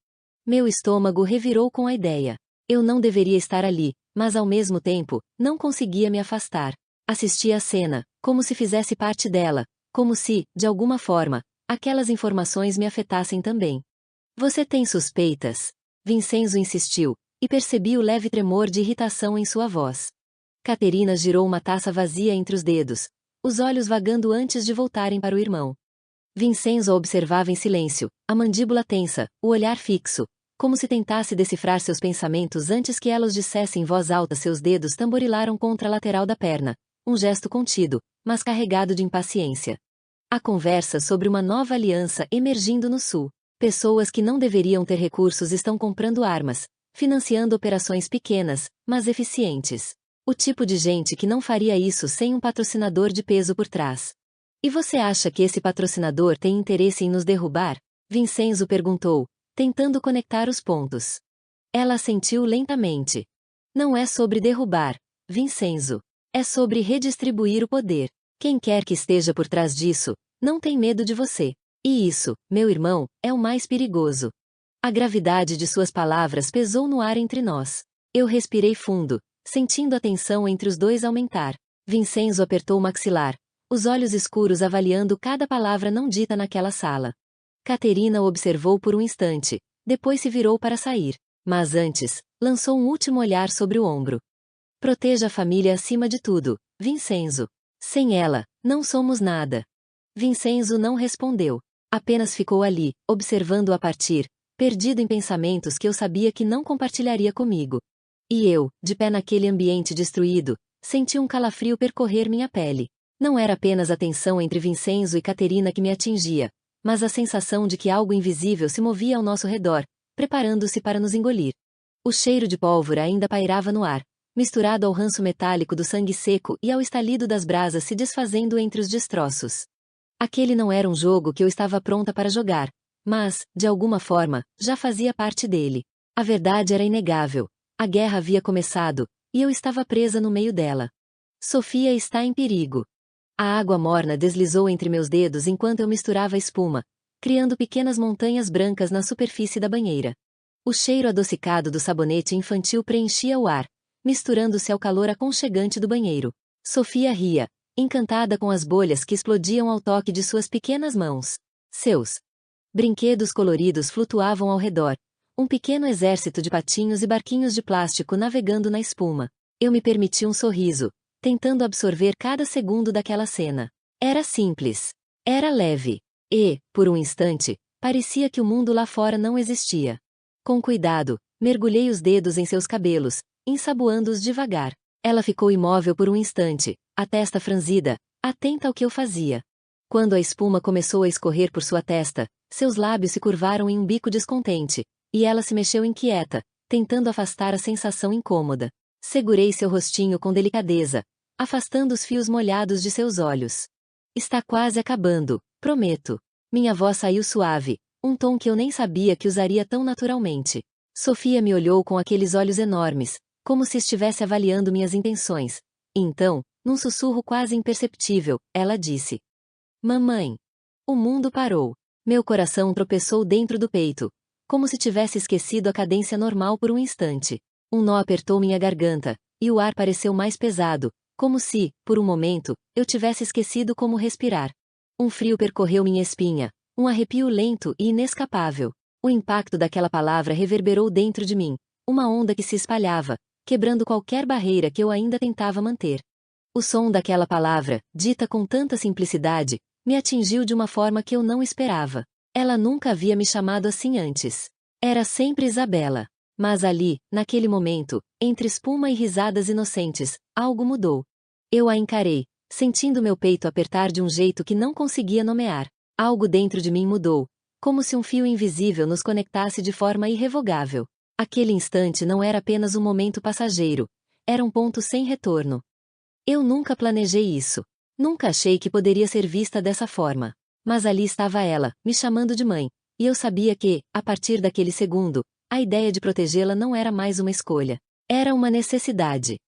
Meu estômago revirou com a ideia. Eu não deveria estar ali, mas ao mesmo tempo, não conseguia me afastar. Assistia à cena, como se fizesse parte dela, como se, de alguma forma, aquelas informações me afetassem também. Você tem suspeitas? Vincenzo insistiu, e percebi o leve tremor de irritação em sua voz. Caterina girou uma taça vazia entre os dedos, os olhos vagando antes de voltarem para o irmão. Vincenzo a observava em silêncio, a mandíbula tensa, o olhar fixo, como se tentasse decifrar seus pensamentos antes que ela os dissesse em voz alta. Seus dedos tamborilaram contra a lateral da perna, um gesto contido, mas carregado de impaciência. A conversa sobre uma nova aliança emergindo no sul. Pessoas que não deveriam ter recursos estão comprando armas, financiando operações pequenas, mas eficientes. O tipo de gente que não faria isso sem um patrocinador de peso por trás. E você acha que esse patrocinador tem interesse em nos derrubar? Vincenzo perguntou, tentando conectar os pontos. Ela assentiu lentamente. Não é sobre derrubar, Vincenzo. É sobre redistribuir o poder. Quem quer que esteja por trás disso, não tem medo de você. E isso, meu irmão, é o mais perigoso. A gravidade de suas palavras pesou no ar entre nós. Eu respirei fundo, sentindo a tensão entre os dois aumentar. Vincenzo apertou o maxilar, os olhos escuros avaliando cada palavra não dita naquela sala. Caterina o observou por um instante, depois se virou para sair. Mas antes, lançou um último olhar sobre o ombro. Proteja a família acima de tudo, Vincenzo. Sem ela, não somos nada. Vincenzo não respondeu. Apenas ficou ali, observando-a partir, perdido em pensamentos que eu sabia que não compartilharia comigo. E eu, de pé naquele ambiente destruído, senti um calafrio percorrer minha pele. Não era apenas a tensão entre Vincenzo e Caterina que me atingia, mas a sensação de que algo invisível se movia ao nosso redor, preparando-se para nos engolir. O cheiro de pólvora ainda pairava no ar, misturado ao ranço metálico do sangue seco e ao estalido das brasas se desfazendo entre os destroços. Aquele não era um jogo que eu estava pronta para jogar, mas, de alguma forma, já fazia parte dele. A verdade era inegável. A guerra havia começado, e eu estava presa no meio dela. Sofia está em perigo. A água morna deslizou entre meus dedos enquanto eu misturava a espuma, criando pequenas montanhas brancas na superfície da banheira. O cheiro adocicado do sabonete infantil preenchia o ar, misturando-se ao calor aconchegante do banheiro. Sofia ria, encantada com as bolhas que explodiam ao toque de suas pequenas mãos. Seus brinquedos coloridos flutuavam ao redor, um pequeno exército de patinhos e barquinhos de plástico navegando na espuma. Eu me permiti um sorriso, tentando absorver cada segundo daquela cena. Era simples. Era leve. E, por um instante, parecia que o mundo lá fora não existia. Com cuidado, mergulhei os dedos em seus cabelos, ensaboando-os devagar. Ela ficou imóvel por um instante, a testa franzida, atenta ao que eu fazia. Quando a espuma começou a escorrer por sua testa, seus lábios se curvaram em um bico descontente, e ela se mexeu inquieta, tentando afastar a sensação incômoda. Segurei seu rostinho com delicadeza, afastando os fios molhados de seus olhos. Está quase acabando, prometo. Minha voz saiu suave, um tom que eu nem sabia que usaria tão naturalmente. Sofia me olhou com aqueles olhos enormes, como se estivesse avaliando minhas intenções. E então, num sussurro quase imperceptível, ela disse: Mamãe. O mundo parou. Meu coração tropeçou dentro do peito, como se tivesse esquecido a cadência normal por um instante. Um nó apertou minha garganta, e o ar pareceu mais pesado, como se, por um momento, eu tivesse esquecido como respirar. Um frio percorreu minha espinha, um arrepio lento e inescapável. O impacto daquela palavra reverberou dentro de mim, uma onda que se espalhava, quebrando qualquer barreira que eu ainda tentava manter. O som daquela palavra, dita com tanta simplicidade, me atingiu de uma forma que eu não esperava. Ela nunca havia me chamado assim antes. Era sempre Isabela. Mas ali, naquele momento, entre espuma e risadas inocentes, algo mudou. Eu a encarei, sentindo meu peito apertar de um jeito que não conseguia nomear. Algo dentro de mim mudou, como se um fio invisível nos conectasse de forma irrevogável. Aquele instante não era apenas um momento passageiro, era um ponto sem retorno. Eu nunca planejei isso. Nunca achei que poderia ser vista dessa forma. Mas ali estava ela, me chamando de mãe, e eu sabia que, a partir daquele segundo, a ideia de protegê-la não era mais uma escolha. Era uma necessidade.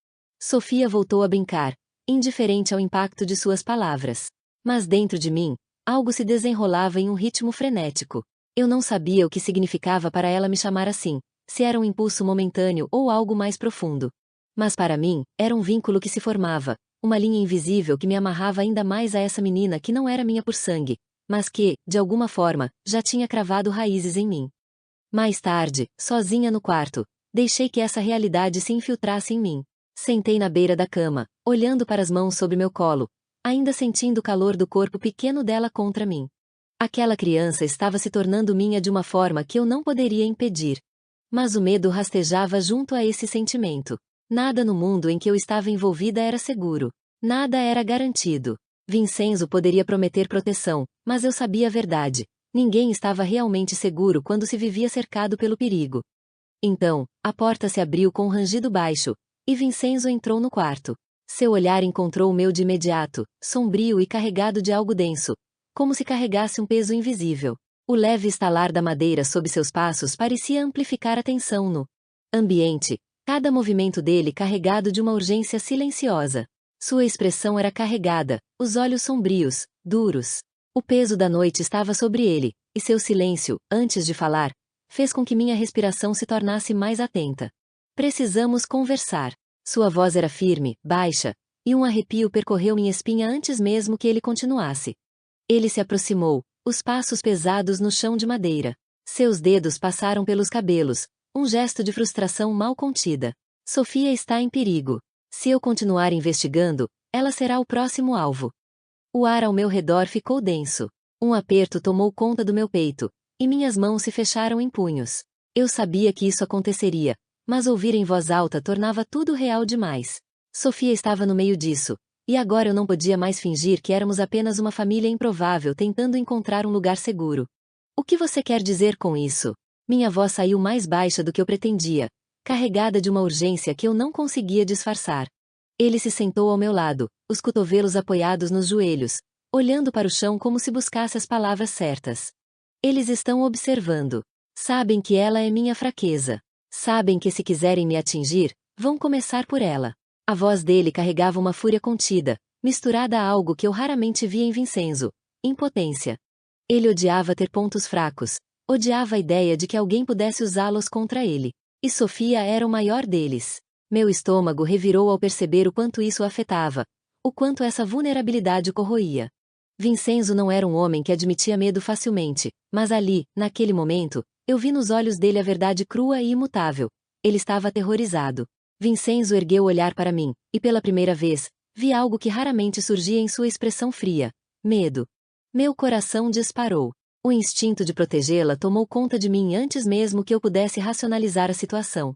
Sofia voltou a brincar, indiferente ao impacto de suas palavras. Mas dentro de mim, algo se desenrolava em um ritmo frenético. Eu não sabia o que significava para ela me chamar assim, se era um impulso momentâneo ou algo mais profundo. Mas para mim, era um vínculo que se formava, uma linha invisível que me amarrava ainda mais a essa menina que não era minha por sangue, mas que, de alguma forma, já tinha cravado raízes em mim. Mais tarde, sozinha no quarto, deixei que essa realidade se infiltrasse em mim. Sentei na beira da cama, olhando para as mãos sobre meu colo, ainda sentindo o calor do corpo pequeno dela contra mim. Aquela criança estava se tornando minha de uma forma que eu não poderia impedir. Mas o medo rastejava junto a esse sentimento. Nada no mundo em que eu estava envolvida era seguro. Nada era garantido. Vincenzo poderia prometer proteção, mas eu sabia a verdade. Ninguém estava realmente seguro quando se vivia cercado pelo perigo. Então, a porta se abriu com um rangido baixo, e Vincenzo entrou no quarto. Seu olhar encontrou o meu de imediato, sombrio e carregado de algo denso, como se carregasse um peso invisível. O leve estalar da madeira sob seus passos parecia amplificar a tensão no ambiente, cada movimento dele carregado de uma urgência silenciosa. Sua expressão era carregada, os olhos sombrios, duros. O peso da noite estava sobre ele, e seu silêncio, antes de falar, fez com que minha respiração se tornasse mais atenta. Precisamos conversar. Sua voz era firme, baixa, e um arrepio percorreu minha espinha antes mesmo que ele continuasse. Ele se aproximou, os passos pesados no chão de madeira. Seus dedos passaram pelos cabelos, um gesto de frustração mal contida. Sofia está em perigo. Se eu continuar investigando, ela será o próximo alvo. O ar ao meu redor ficou denso. Um aperto tomou conta do meu peito, e minhas mãos se fecharam em punhos. Eu sabia que isso aconteceria, mas ouvir em voz alta tornava tudo real demais. Sofia estava no meio disso, e agora eu não podia mais fingir que éramos apenas uma família improvável tentando encontrar um lugar seguro. O que você quer dizer com isso? Minha voz saiu mais baixa do que eu pretendia, carregada de uma urgência que eu não conseguia disfarçar. Ele se sentou ao meu lado, os cotovelos apoiados nos joelhos, olhando para o chão como se buscasse as palavras certas. Eles estão observando. Sabem que ela é minha fraqueza. Sabem que se quiserem me atingir, vão começar por ela. A voz dele carregava uma fúria contida, misturada a algo que eu raramente via em Vincenzo: impotência. Ele odiava ter pontos fracos, odiava a ideia de que alguém pudesse usá-los contra ele. E Sofia era o maior deles. Meu estômago revirou ao perceber o quanto isso o afetava, o quanto essa vulnerabilidade o corroía. Vincenzo não era um homem que admitia medo facilmente, mas ali, naquele momento, eu vi nos olhos dele a verdade crua e imutável. Ele estava aterrorizado. Vincenzo ergueu o olhar para mim, e pela primeira vez, vi algo que raramente surgia em sua expressão fria: medo. Meu coração disparou. O instinto de protegê-la tomou conta de mim antes mesmo que eu pudesse racionalizar a situação.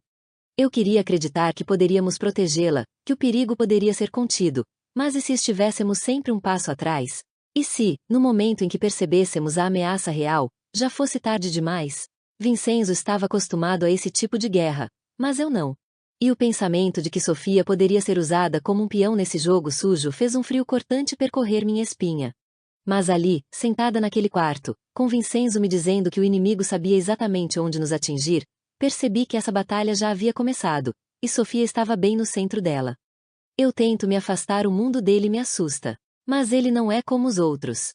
Eu queria acreditar que poderíamos protegê-la, que o perigo poderia ser contido, mas e se estivéssemos sempre um passo atrás? E se, no momento em que percebêssemos a ameaça real, já fosse tarde demais? Vincenzo estava acostumado a esse tipo de guerra, mas eu não. E o pensamento de que Sofia poderia ser usada como um peão nesse jogo sujo fez um frio cortante percorrer minha espinha. Mas ali, sentada naquele quarto, com Vincenzo me dizendo que o inimigo sabia exatamente onde nos atingir, percebi que essa batalha já havia começado, e Sofia estava bem no centro dela. Eu tento me afastar, o mundo dele me assusta. Mas ele não é como os outros.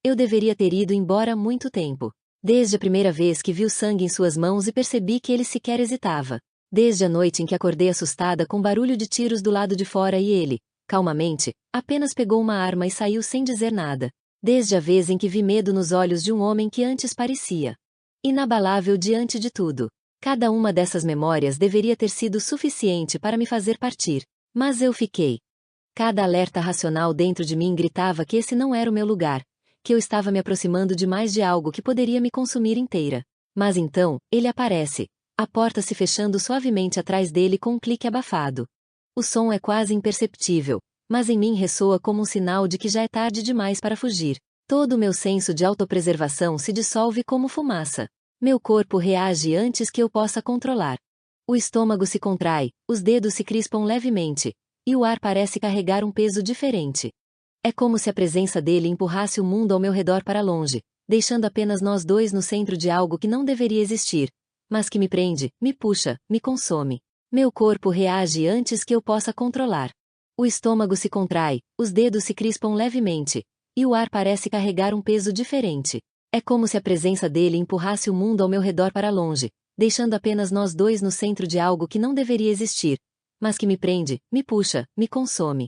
Eu deveria ter ido embora há muito tempo. Desde a primeira vez que vi o sangue em suas mãos e percebi que ele sequer hesitava. Desde a noite em que acordei assustada com barulho de tiros do lado de fora e ele, calmamente, apenas pegou uma arma e saiu sem dizer nada. Desde a vez em que vi medo nos olhos de um homem que antes parecia inabalável diante de tudo. Cada uma dessas memórias deveria ter sido suficiente para me fazer partir. Mas eu fiquei. Cada alerta racional dentro de mim gritava que esse não era o meu lugar, que eu estava me aproximando demais de algo que poderia me consumir inteira. Mas então, ele aparece, a porta se fechando suavemente atrás dele com um clique abafado. O som é quase imperceptível, mas em mim ressoa como um sinal de que já é tarde demais para fugir. Todo o meu senso de autopreservação se dissolve como fumaça. Meu corpo reage antes que eu possa controlar. O estômago se contrai, os dedos se crispam levemente, e o ar parece carregar um peso diferente. É como se a presença dele empurrasse o mundo ao meu redor para longe, deixando apenas nós dois no centro de algo que não deveria existir, mas que me prende, me puxa, me consome. Meu corpo reage antes que eu possa controlar. O estômago se contrai, os dedos se crispam levemente, e o ar parece carregar um peso diferente. É como se a presença dele empurrasse o mundo ao meu redor para longe, deixando apenas nós dois no centro de algo que não deveria existir, mas que me prende, me puxa, me consome.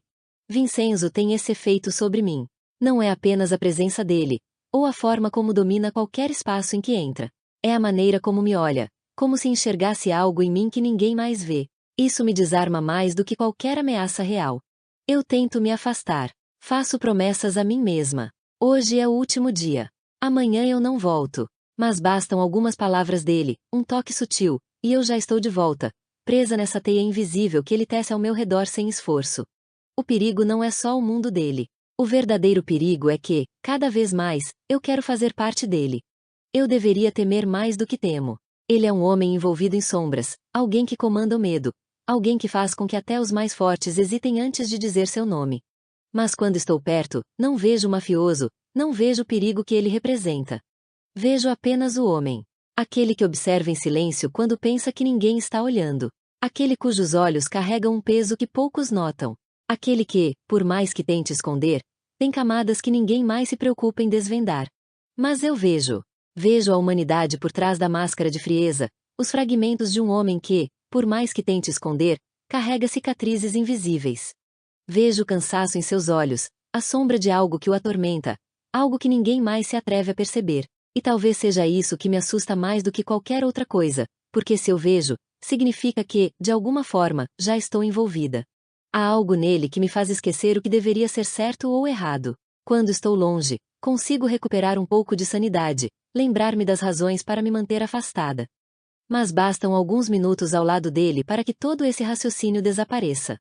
Vincenzo tem esse efeito sobre mim. Não é apenas a presença dele, ou a forma como domina qualquer espaço em que entra. É a maneira como me olha, como se enxergasse algo em mim que ninguém mais vê. Isso me desarma mais do que qualquer ameaça real. Eu tento me afastar. Faço promessas a mim mesma. Hoje é o último dia. Amanhã eu não volto. Mas bastam algumas palavras dele, um toque sutil, e eu já estou de volta, presa nessa teia invisível que ele tece ao meu redor sem esforço. O perigo não é só o mundo dele. O verdadeiro perigo é que, cada vez mais, eu quero fazer parte dele. Eu deveria temer mais do que temo. Ele é um homem envolvido em sombras, alguém que comanda o medo, alguém que faz com que até os mais fortes hesitem antes de dizer seu nome. Mas quando estou perto, não vejo o mafioso, não vejo o perigo que ele representa. Vejo apenas o homem. Aquele que observa em silêncio quando pensa que ninguém está olhando. Aquele cujos olhos carregam um peso que poucos notam. Aquele que, por mais que tente esconder, tem camadas que ninguém mais se preocupa em desvendar. Mas eu vejo. Vejo a humanidade por trás da máscara de frieza, os fragmentos de um homem que, por mais que tente esconder, carrega cicatrizes invisíveis. Vejo o cansaço em seus olhos, a sombra de algo que o atormenta, algo que ninguém mais se atreve a perceber. E talvez seja isso que me assusta mais do que qualquer outra coisa, porque se eu vejo, significa que, de alguma forma, já estou envolvida. Há algo nele que me faz esquecer o que deveria ser certo ou errado. Quando estou longe, consigo recuperar um pouco de sanidade, lembrar-me das razões para me manter afastada. Mas bastam alguns minutos ao lado dele para que todo esse raciocínio desapareça.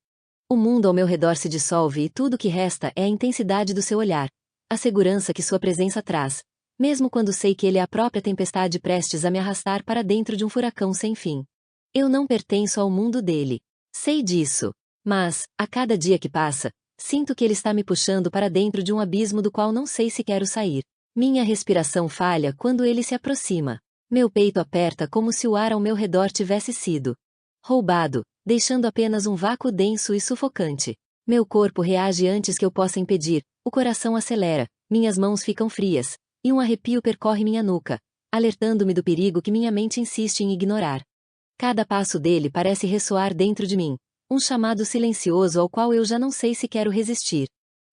O mundo ao meu redor se dissolve e tudo o que resta é a intensidade do seu olhar, a segurança que sua presença traz, mesmo quando sei que ele é a própria tempestade prestes a me arrastar para dentro de um furacão sem fim. Eu não pertenço ao mundo dele. Sei disso. Mas, a cada dia que passa, sinto que ele está me puxando para dentro de um abismo do qual não sei se quero sair. Minha respiração falha quando ele se aproxima. Meu peito aperta como se o ar ao meu redor tivesse sido roubado, deixando apenas um vácuo denso e sufocante. Meu corpo reage antes que eu possa impedir, o coração acelera, minhas mãos ficam frias, e um arrepio percorre minha nuca, alertando-me do perigo que minha mente insiste em ignorar. Cada passo dele parece ressoar dentro de mim, um chamado silencioso ao qual eu já não sei se quero resistir.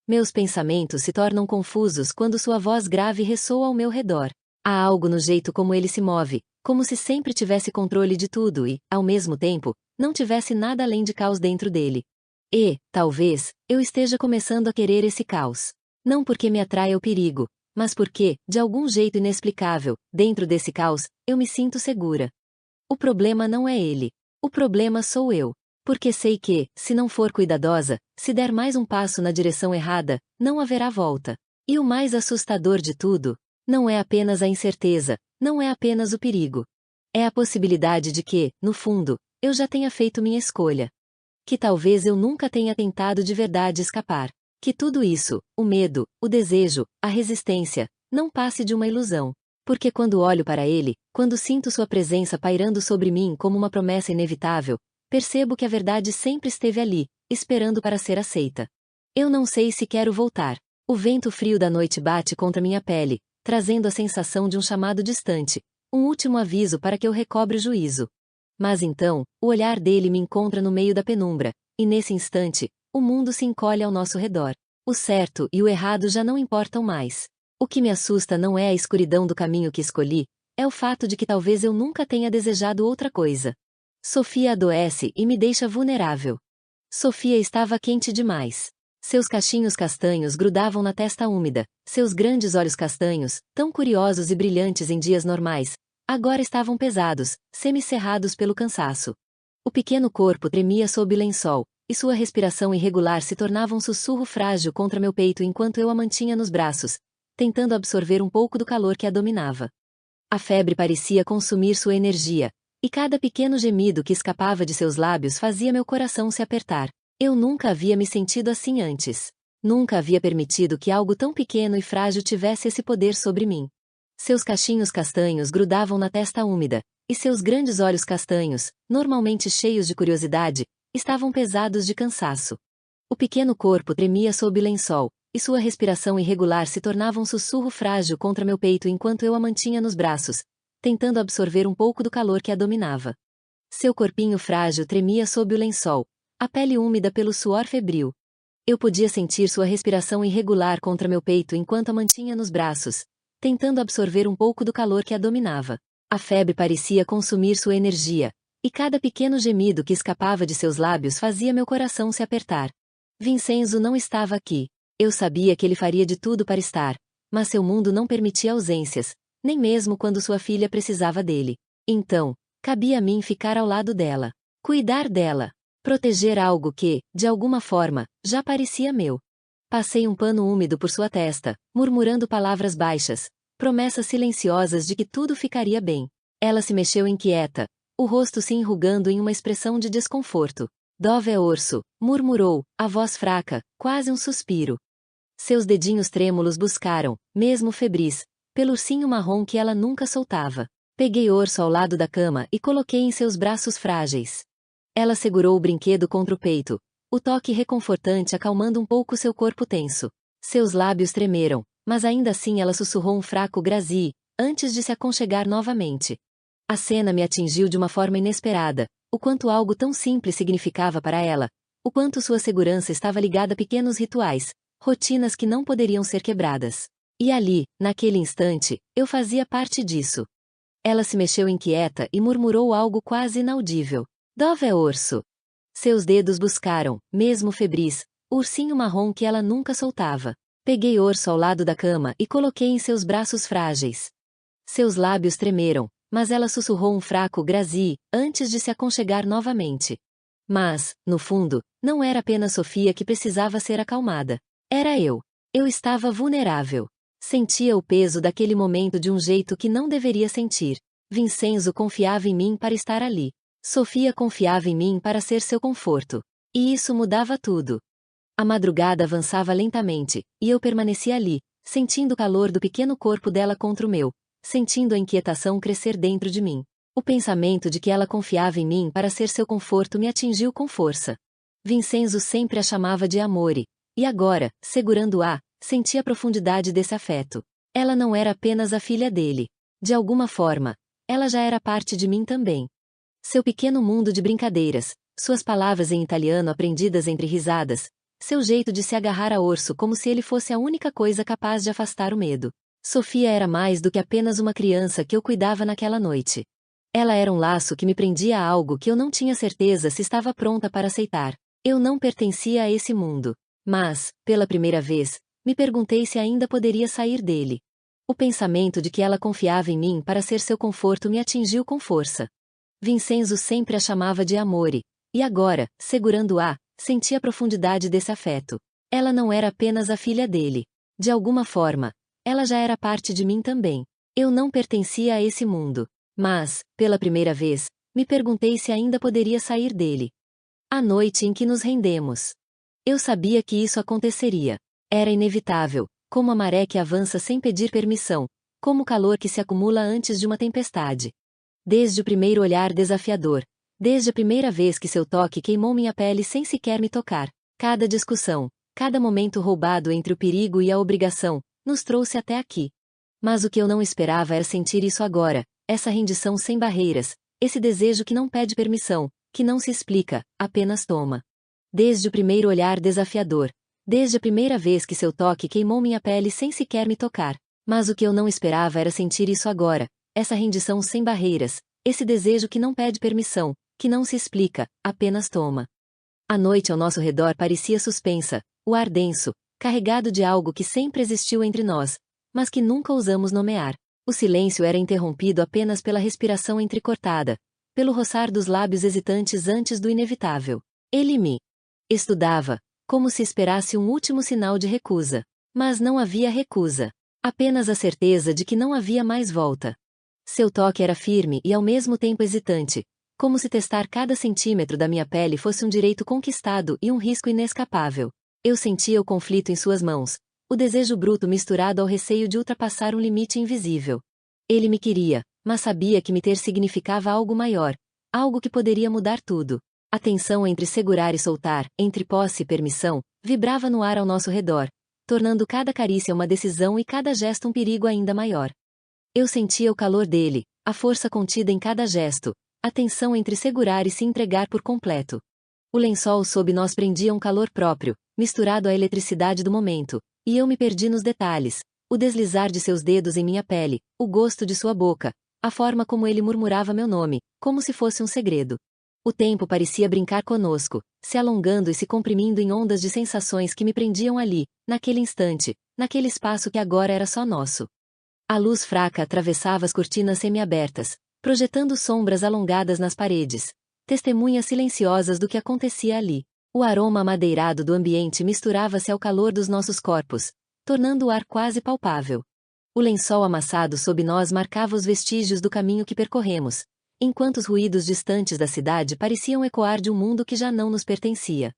Meus pensamentos se tornam confusos quando sua voz grave ressoa ao meu redor. Há algo no jeito como ele se move, como se sempre tivesse controle de tudo e, ao mesmo tempo, não tivesse nada além de caos dentro dele. E, talvez, eu esteja começando a querer esse caos. Não porque me atraia o perigo, mas porque, de algum jeito inexplicável, dentro desse caos, eu me sinto segura. O problema não é ele. O problema sou eu. Porque sei que, se não for cuidadosa, se der mais um passo na direção errada, não haverá volta. E o mais assustador de tudo, não é apenas a incerteza, não é apenas o perigo. É a possibilidade de que, no fundo, eu já tenha feito minha escolha. Que talvez eu nunca tenha tentado de verdade escapar. Que tudo isso, o medo, o desejo, a resistência, não passe de uma ilusão. Porque quando olho para ele, quando sinto sua presença pairando sobre mim como uma promessa inevitável, percebo que a verdade sempre esteve ali, esperando para ser aceita. Eu não sei se quero voltar. O vento frio da noite bate contra minha pele, trazendo a sensação de um chamado distante, um último aviso para que eu recobre o juízo. Mas então, o olhar dele me encontra no meio da penumbra, e nesse instante, o mundo se encolhe ao nosso redor. O certo e o errado já não importam mais. O que me assusta não é a escuridão do caminho que escolhi, é o fato de que talvez eu nunca tenha desejado outra coisa. Sofia adoece e me deixa vulnerável. Sofia estava quente demais. Seus cachinhos castanhos grudavam na testa úmida, seus grandes olhos castanhos, tão curiosos e brilhantes em dias normais, agora estavam pesados, semicerrados pelo cansaço. O pequeno corpo tremia sob o lençol, e sua respiração irregular se tornava um sussurro frágil contra meu peito enquanto eu a mantinha nos braços, tentando absorver um pouco do calor que a dominava. A febre parecia consumir sua energia, e cada pequeno gemido que escapava de seus lábios fazia meu coração se apertar. Eu nunca havia me sentido assim antes. Nunca havia permitido que algo tão pequeno e frágil tivesse esse poder sobre mim. Seus cachinhos castanhos grudavam na testa úmida, e seus grandes olhos castanhos, normalmente cheios de curiosidade, estavam pesados de cansaço. O pequeno corpo tremia sob o lençol, e sua respiração irregular se tornava um sussurro frágil contra meu peito enquanto eu a mantinha nos braços, tentando absorver um pouco do calor que a dominava. Seu corpinho frágil tremia sob o lençol, a pele úmida pelo suor febril. Eu podia sentir sua respiração irregular contra meu peito enquanto a mantinha nos braços, tentando absorver um pouco do calor que a dominava. A febre parecia consumir sua energia, e cada pequeno gemido que escapava de seus lábios fazia meu coração se apertar. Vincenzo não estava aqui. Eu sabia que ele faria de tudo para estar, mas seu mundo não permitia ausências, nem mesmo quando sua filha precisava dele. Então, cabia a mim ficar ao lado dela, cuidar dela, proteger algo que, de alguma forma, já parecia meu. Passei um pano úmido por sua testa, murmurando palavras baixas, promessas silenciosas de que tudo ficaria bem. Ela se mexeu inquieta, o rosto se enrugando em uma expressão de desconforto. Dove orso, murmurou, a voz fraca, quase um suspiro. Seus dedinhos trêmulos buscaram, mesmo febris, pelo ursinho marrom que ela nunca soltava. Peguei Orso ao lado da cama e coloquei em seus braços frágeis. Ela segurou o brinquedo contra o peito, o toque reconfortante acalmando um pouco seu corpo tenso. Seus lábios tremeram, mas ainda assim ela sussurrou um fraco Grazie, antes de se aconchegar novamente. A cena me atingiu de uma forma inesperada, o quanto algo tão simples significava para ela, o quanto sua segurança estava ligada a pequenos rituais, rotinas que não poderiam ser quebradas. E ali, naquele instante, eu fazia parte disso. Ela se mexeu inquieta e murmurou algo quase inaudível. Dove orso. Seus dedos buscaram, mesmo febris, o ursinho marrom que ela nunca soltava. Peguei Orso ao lado da cama e coloquei em seus braços frágeis. Seus lábios tremeram, mas ela sussurrou um fraco Grazie, antes de se aconchegar novamente. Mas, no fundo, não era apenas Sofia que precisava ser acalmada. Era eu. Eu estava vulnerável. Sentia o peso daquele momento de um jeito que não deveria sentir. Vincenzo confiava em mim para estar ali. Sofia confiava em mim para ser seu conforto. E isso mudava tudo. A madrugada avançava lentamente, e eu permanecia ali, sentindo o calor do pequeno corpo dela contra o meu, sentindo a inquietação crescer dentro de mim. O pensamento de que ela confiava em mim para ser seu conforto me atingiu com força. Vincenzo sempre a chamava de Amore, e agora, segurando-a, sentia a profundidade desse afeto. Ela não era apenas a filha dele. De alguma forma, ela já era parte de mim também. Seu pequeno mundo de brincadeiras, suas palavras em italiano aprendidas entre risadas, seu jeito de se agarrar a Orso como se ele fosse a única coisa capaz de afastar o medo. Sofia era mais do que apenas uma criança que eu cuidava naquela noite. Ela era um laço que me prendia a algo que eu não tinha certeza se estava pronta para aceitar. Eu não pertencia a esse mundo. Mas, pela primeira vez, me perguntei se ainda poderia sair dele. O pensamento de que ela confiava em mim para ser seu conforto me atingiu com força. Vincenzo sempre a chamava de Amore, e agora, segurando-a, senti a profundidade desse afeto. Ela não era apenas a filha dele. De alguma forma, ela já era parte de mim também. Eu não pertencia a esse mundo. Mas, pela primeira vez, me perguntei se ainda poderia sair dele. A noite em que nos rendemos. Eu sabia que isso aconteceria. Era inevitável, como a maré que avança sem pedir permissão, como o calor que se acumula antes de uma tempestade. Desde o primeiro olhar desafiador, desde a primeira vez que seu toque queimou minha pele sem sequer me tocar, cada discussão, cada momento roubado entre o perigo e a obrigação, nos trouxe até aqui. Mas o que eu não esperava era sentir isso agora, essa rendição sem barreiras, esse desejo que não pede permissão, que não se explica, apenas toma. Desde o primeiro olhar desafiador, desde a primeira vez que seu toque queimou minha pele sem sequer me tocar. Mas o que eu não esperava era sentir isso agora, essa rendição sem barreiras, esse desejo que não pede permissão, que não se explica, apenas toma. A noite ao nosso redor parecia suspensa, o ar denso, carregado de algo que sempre existiu entre nós, mas que nunca ousamos nomear. O silêncio era interrompido apenas pela respiração entrecortada, pelo roçar dos lábios hesitantes antes do inevitável. Ele me estudava, como se esperasse um último sinal de recusa. Mas não havia recusa. Apenas a certeza de que não havia mais volta. Seu toque era firme e ao mesmo tempo hesitante, como se testar cada centímetro da minha pele fosse um direito conquistado e um risco inescapável. Eu sentia o conflito em suas mãos, o desejo bruto misturado ao receio de ultrapassar um limite invisível. Ele me queria, mas sabia que me ter significava algo maior, algo que poderia mudar tudo. A tensão entre segurar e soltar, entre posse e permissão, vibrava no ar ao nosso redor, tornando cada carícia uma decisão e cada gesto um perigo ainda maior. Eu sentia o calor dele, a força contida em cada gesto, a tensão entre segurar e se entregar por completo. O lençol sob nós prendia um calor próprio, misturado à eletricidade do momento, e eu me perdi nos detalhes, o deslizar de seus dedos em minha pele, o gosto de sua boca, a forma como ele murmurava meu nome, como se fosse um segredo. O tempo parecia brincar conosco, se alongando e se comprimindo em ondas de sensações que me prendiam ali, naquele instante, naquele espaço que agora era só nosso. A luz fraca atravessava as cortinas semiabertas, projetando sombras alongadas nas paredes, testemunhas silenciosas do que acontecia ali. O aroma amadeirado do ambiente misturava-se ao calor dos nossos corpos, tornando o ar quase palpável. O lençol amassado sob nós marcava os vestígios do caminho que percorremos, enquanto os ruídos distantes da cidade pareciam ecoar de um mundo que já não nos pertencia.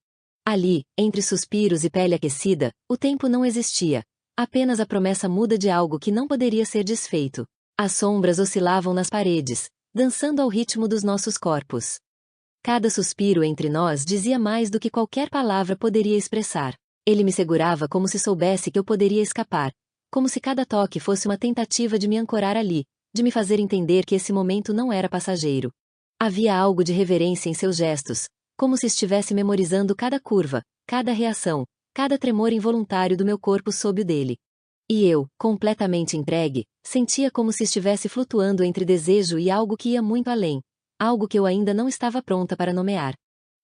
Ali, entre suspiros e pele aquecida, o tempo não existia, apenas a promessa muda de algo que não poderia ser desfeito. As sombras oscilavam nas paredes, dançando ao ritmo dos nossos corpos. Cada suspiro entre nós dizia mais do que qualquer palavra poderia expressar. Ele me segurava como se soubesse que eu poderia escapar, como se cada toque fosse uma tentativa de me ancorar ali, de me fazer entender que esse momento não era passageiro. Havia algo de reverência em seus gestos, como se estivesse memorizando cada curva, cada reação, cada tremor involuntário do meu corpo sob o dele. E eu, completamente entregue, sentia como se estivesse flutuando entre desejo e algo que ia muito além, algo que eu ainda não estava pronta para nomear.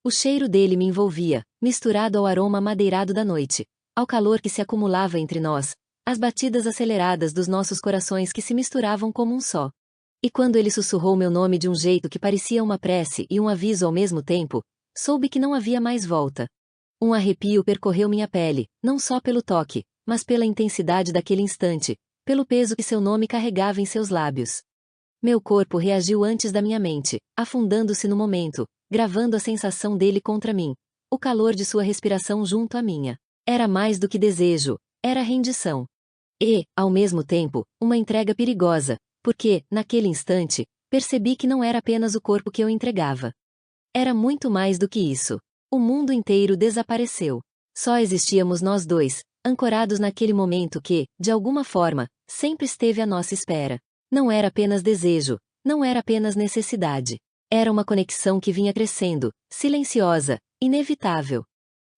O cheiro dele me envolvia, misturado ao aroma amadeirado da noite, ao calor que se acumulava entre nós, às batidas aceleradas dos nossos corações que se misturavam como um só. E quando ele sussurrou meu nome de um jeito que parecia uma prece e um aviso ao mesmo tempo, soube que não havia mais volta. Um arrepio percorreu minha pele, não só pelo toque, mas pela intensidade daquele instante, pelo peso que seu nome carregava em seus lábios. Meu corpo reagiu antes da minha mente, afundando-se no momento, gravando a sensação dele contra mim, o calor de sua respiração junto à minha. Era mais do que desejo, era rendição. E, ao mesmo tempo, uma entrega perigosa, porque, naquele instante, percebi que não era apenas o corpo que eu entregava. Era muito mais do que isso. O mundo inteiro desapareceu. Só existíamos nós dois, ancorados naquele momento que, de alguma forma, sempre esteve à nossa espera. Não era apenas desejo, não era apenas necessidade. Era uma conexão que vinha crescendo, silenciosa, inevitável.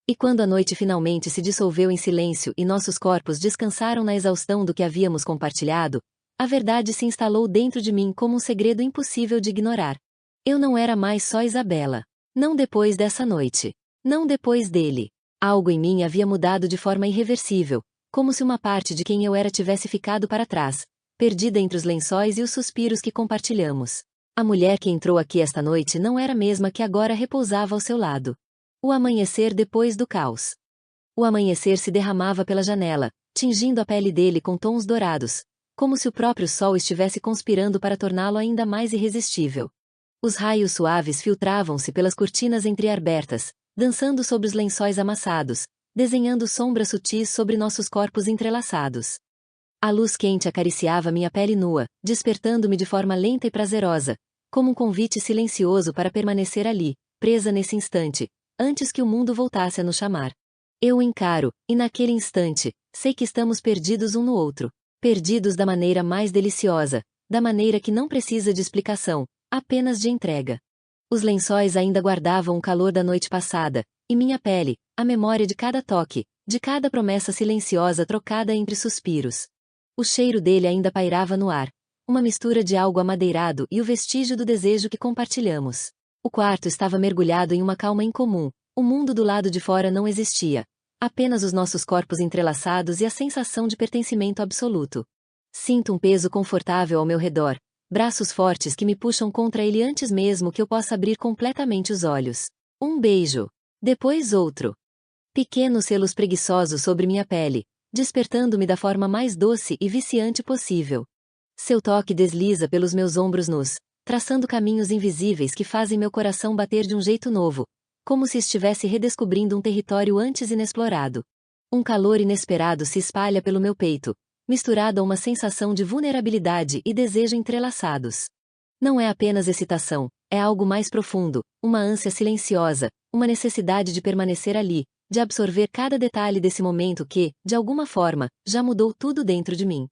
E quando a noite finalmente se dissolveu em silêncio e nossos corpos descansaram na exaustão do que havíamos compartilhado, a verdade se instalou dentro de mim como um segredo impossível de ignorar. Eu não era mais só Isabela. Não depois dessa noite. Não depois dele. Algo em mim havia mudado de forma irreversível, como se uma parte de quem eu era tivesse ficado para trás, perdida entre os lençóis e os suspiros que compartilhamos. A mulher que entrou aqui esta noite não era a mesma que agora repousava ao seu lado. O amanhecer depois do caos. O amanhecer se derramava pela janela, tingindo a pele dele com tons dourados, como se o próprio sol estivesse conspirando para torná-lo ainda mais irresistível. Os raios suaves filtravam-se pelas cortinas entreabertas, dançando sobre os lençóis amassados, desenhando sombras sutis sobre nossos corpos entrelaçados. A luz quente acariciava minha pele nua, despertando-me de forma lenta e prazerosa, como um convite silencioso para permanecer ali, presa nesse instante, antes que o mundo voltasse a nos chamar. Eu o encaro, e naquele instante, sei que estamos perdidos um no outro, perdidos da maneira mais deliciosa, da maneira que não precisa de explicação, apenas de entrega. Os lençóis ainda guardavam o calor da noite passada, e minha pele, a memória de cada toque, de cada promessa silenciosa trocada entre suspiros. O cheiro dele ainda pairava no ar, uma mistura de algo amadeirado e o vestígio do desejo que compartilhamos. O quarto estava mergulhado em uma calma incomum, o mundo do lado de fora não existia, apenas os nossos corpos entrelaçados e a sensação de pertencimento absoluto. Sinto um peso confortável ao meu redor, braços fortes que me puxam contra ele antes mesmo que eu possa abrir completamente os olhos. Um beijo. Depois outro. Pequenos selos preguiçosos sobre minha pele, despertando-me da forma mais doce e viciante possível. Seu toque desliza pelos meus ombros nus, traçando caminhos invisíveis que fazem meu coração bater de um jeito novo, como se estivesse redescobrindo um território antes inexplorado. Um calor inesperado se espalha pelo meu peito, misturado a uma sensação de vulnerabilidade e desejo entrelaçados. Não é apenas excitação, é algo mais profundo, uma ânsia silenciosa, uma necessidade de permanecer ali, de absorver cada detalhe desse momento que, de alguma forma, já mudou tudo dentro de mim.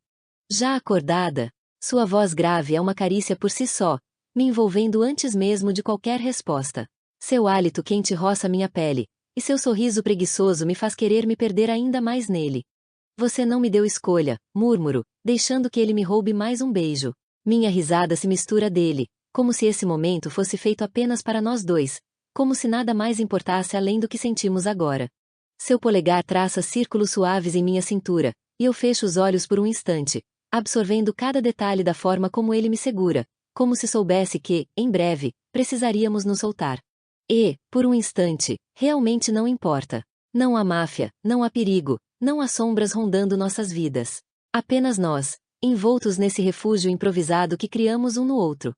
Já acordada, sua voz grave é uma carícia por si só, me envolvendo antes mesmo de qualquer resposta. Seu hálito quente roça minha pele, e seu sorriso preguiçoso me faz querer me perder ainda mais nele. Você não me deu escolha, murmuro, deixando que ele me roube mais um beijo. Minha risada se mistura dele, como se esse momento fosse feito apenas para nós dois, como se nada mais importasse além do que sentimos agora. Seu polegar traça círculos suaves em minha cintura, e eu fecho os olhos por um instante, absorvendo cada detalhe da forma como ele me segura, como se soubesse que, em breve, precisaríamos nos soltar. E, por um instante, realmente não importa. Não há máfia, não há perigo, não há sombras rondando nossas vidas. Apenas nós, envoltos nesse refúgio improvisado que criamos um no outro.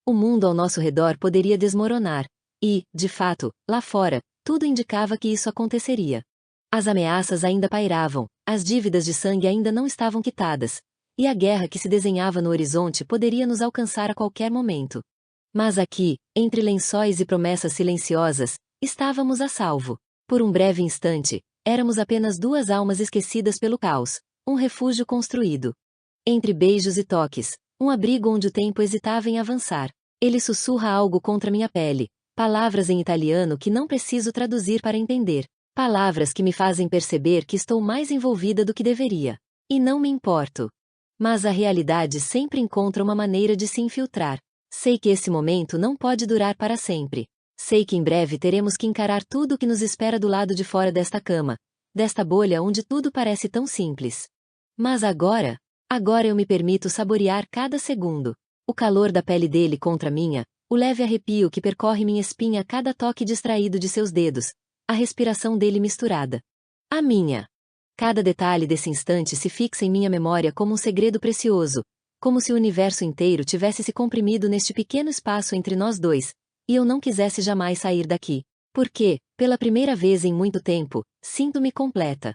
O mundo ao nosso redor poderia desmoronar, e, de fato, lá fora, tudo indicava que isso aconteceria. As ameaças ainda pairavam, as dívidas de sangue ainda não estavam quitadas, e a guerra que se desenhava no horizonte poderia nos alcançar a qualquer momento. Mas aqui, entre lençóis e promessas silenciosas, estávamos a salvo. Por um breve instante, éramos apenas duas almas esquecidas pelo caos, um refúgio construído. Entre beijos e toques, um abrigo onde o tempo hesitava em avançar. Ele sussurra algo contra minha pele, palavras em italiano que não preciso traduzir para entender. Palavras que me fazem perceber que estou mais envolvida do que deveria. E não me importo. Mas a realidade sempre encontra uma maneira de se infiltrar. Sei que esse momento não pode durar para sempre. Sei que em breve teremos que encarar tudo o que nos espera do lado de fora desta cama, desta bolha onde tudo parece tão simples. Mas agora eu me permito saborear cada segundo. O calor da pele dele contra a minha, o leve arrepio que percorre minha espinha a cada toque distraído de seus dedos, a respiração dele misturada. A minha. Cada detalhe desse instante se fixa em minha memória como um segredo precioso, como se o universo inteiro tivesse se comprimido neste pequeno espaço entre nós dois, e eu não quisesse jamais sair daqui. Porque, pela primeira vez em muito tempo, sinto-me completa.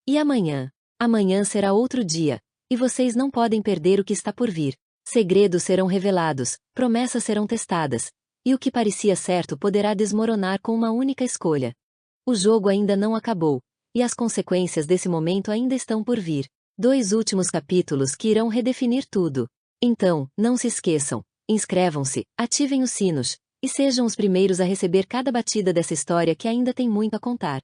E amanhã? Amanhã será outro dia, e vocês não podem perder o que está por vir. Segredos serão revelados, promessas serão testadas, e o que parecia certo poderá desmoronar com uma única escolha. O jogo ainda não acabou, e as consequências desse momento ainda estão por vir. 2 últimos capítulos que irão redefinir tudo. Então, não se esqueçam, inscrevam-se, ativem os sinos, e sejam os primeiros a receber cada batida dessa história que ainda tem muito a contar.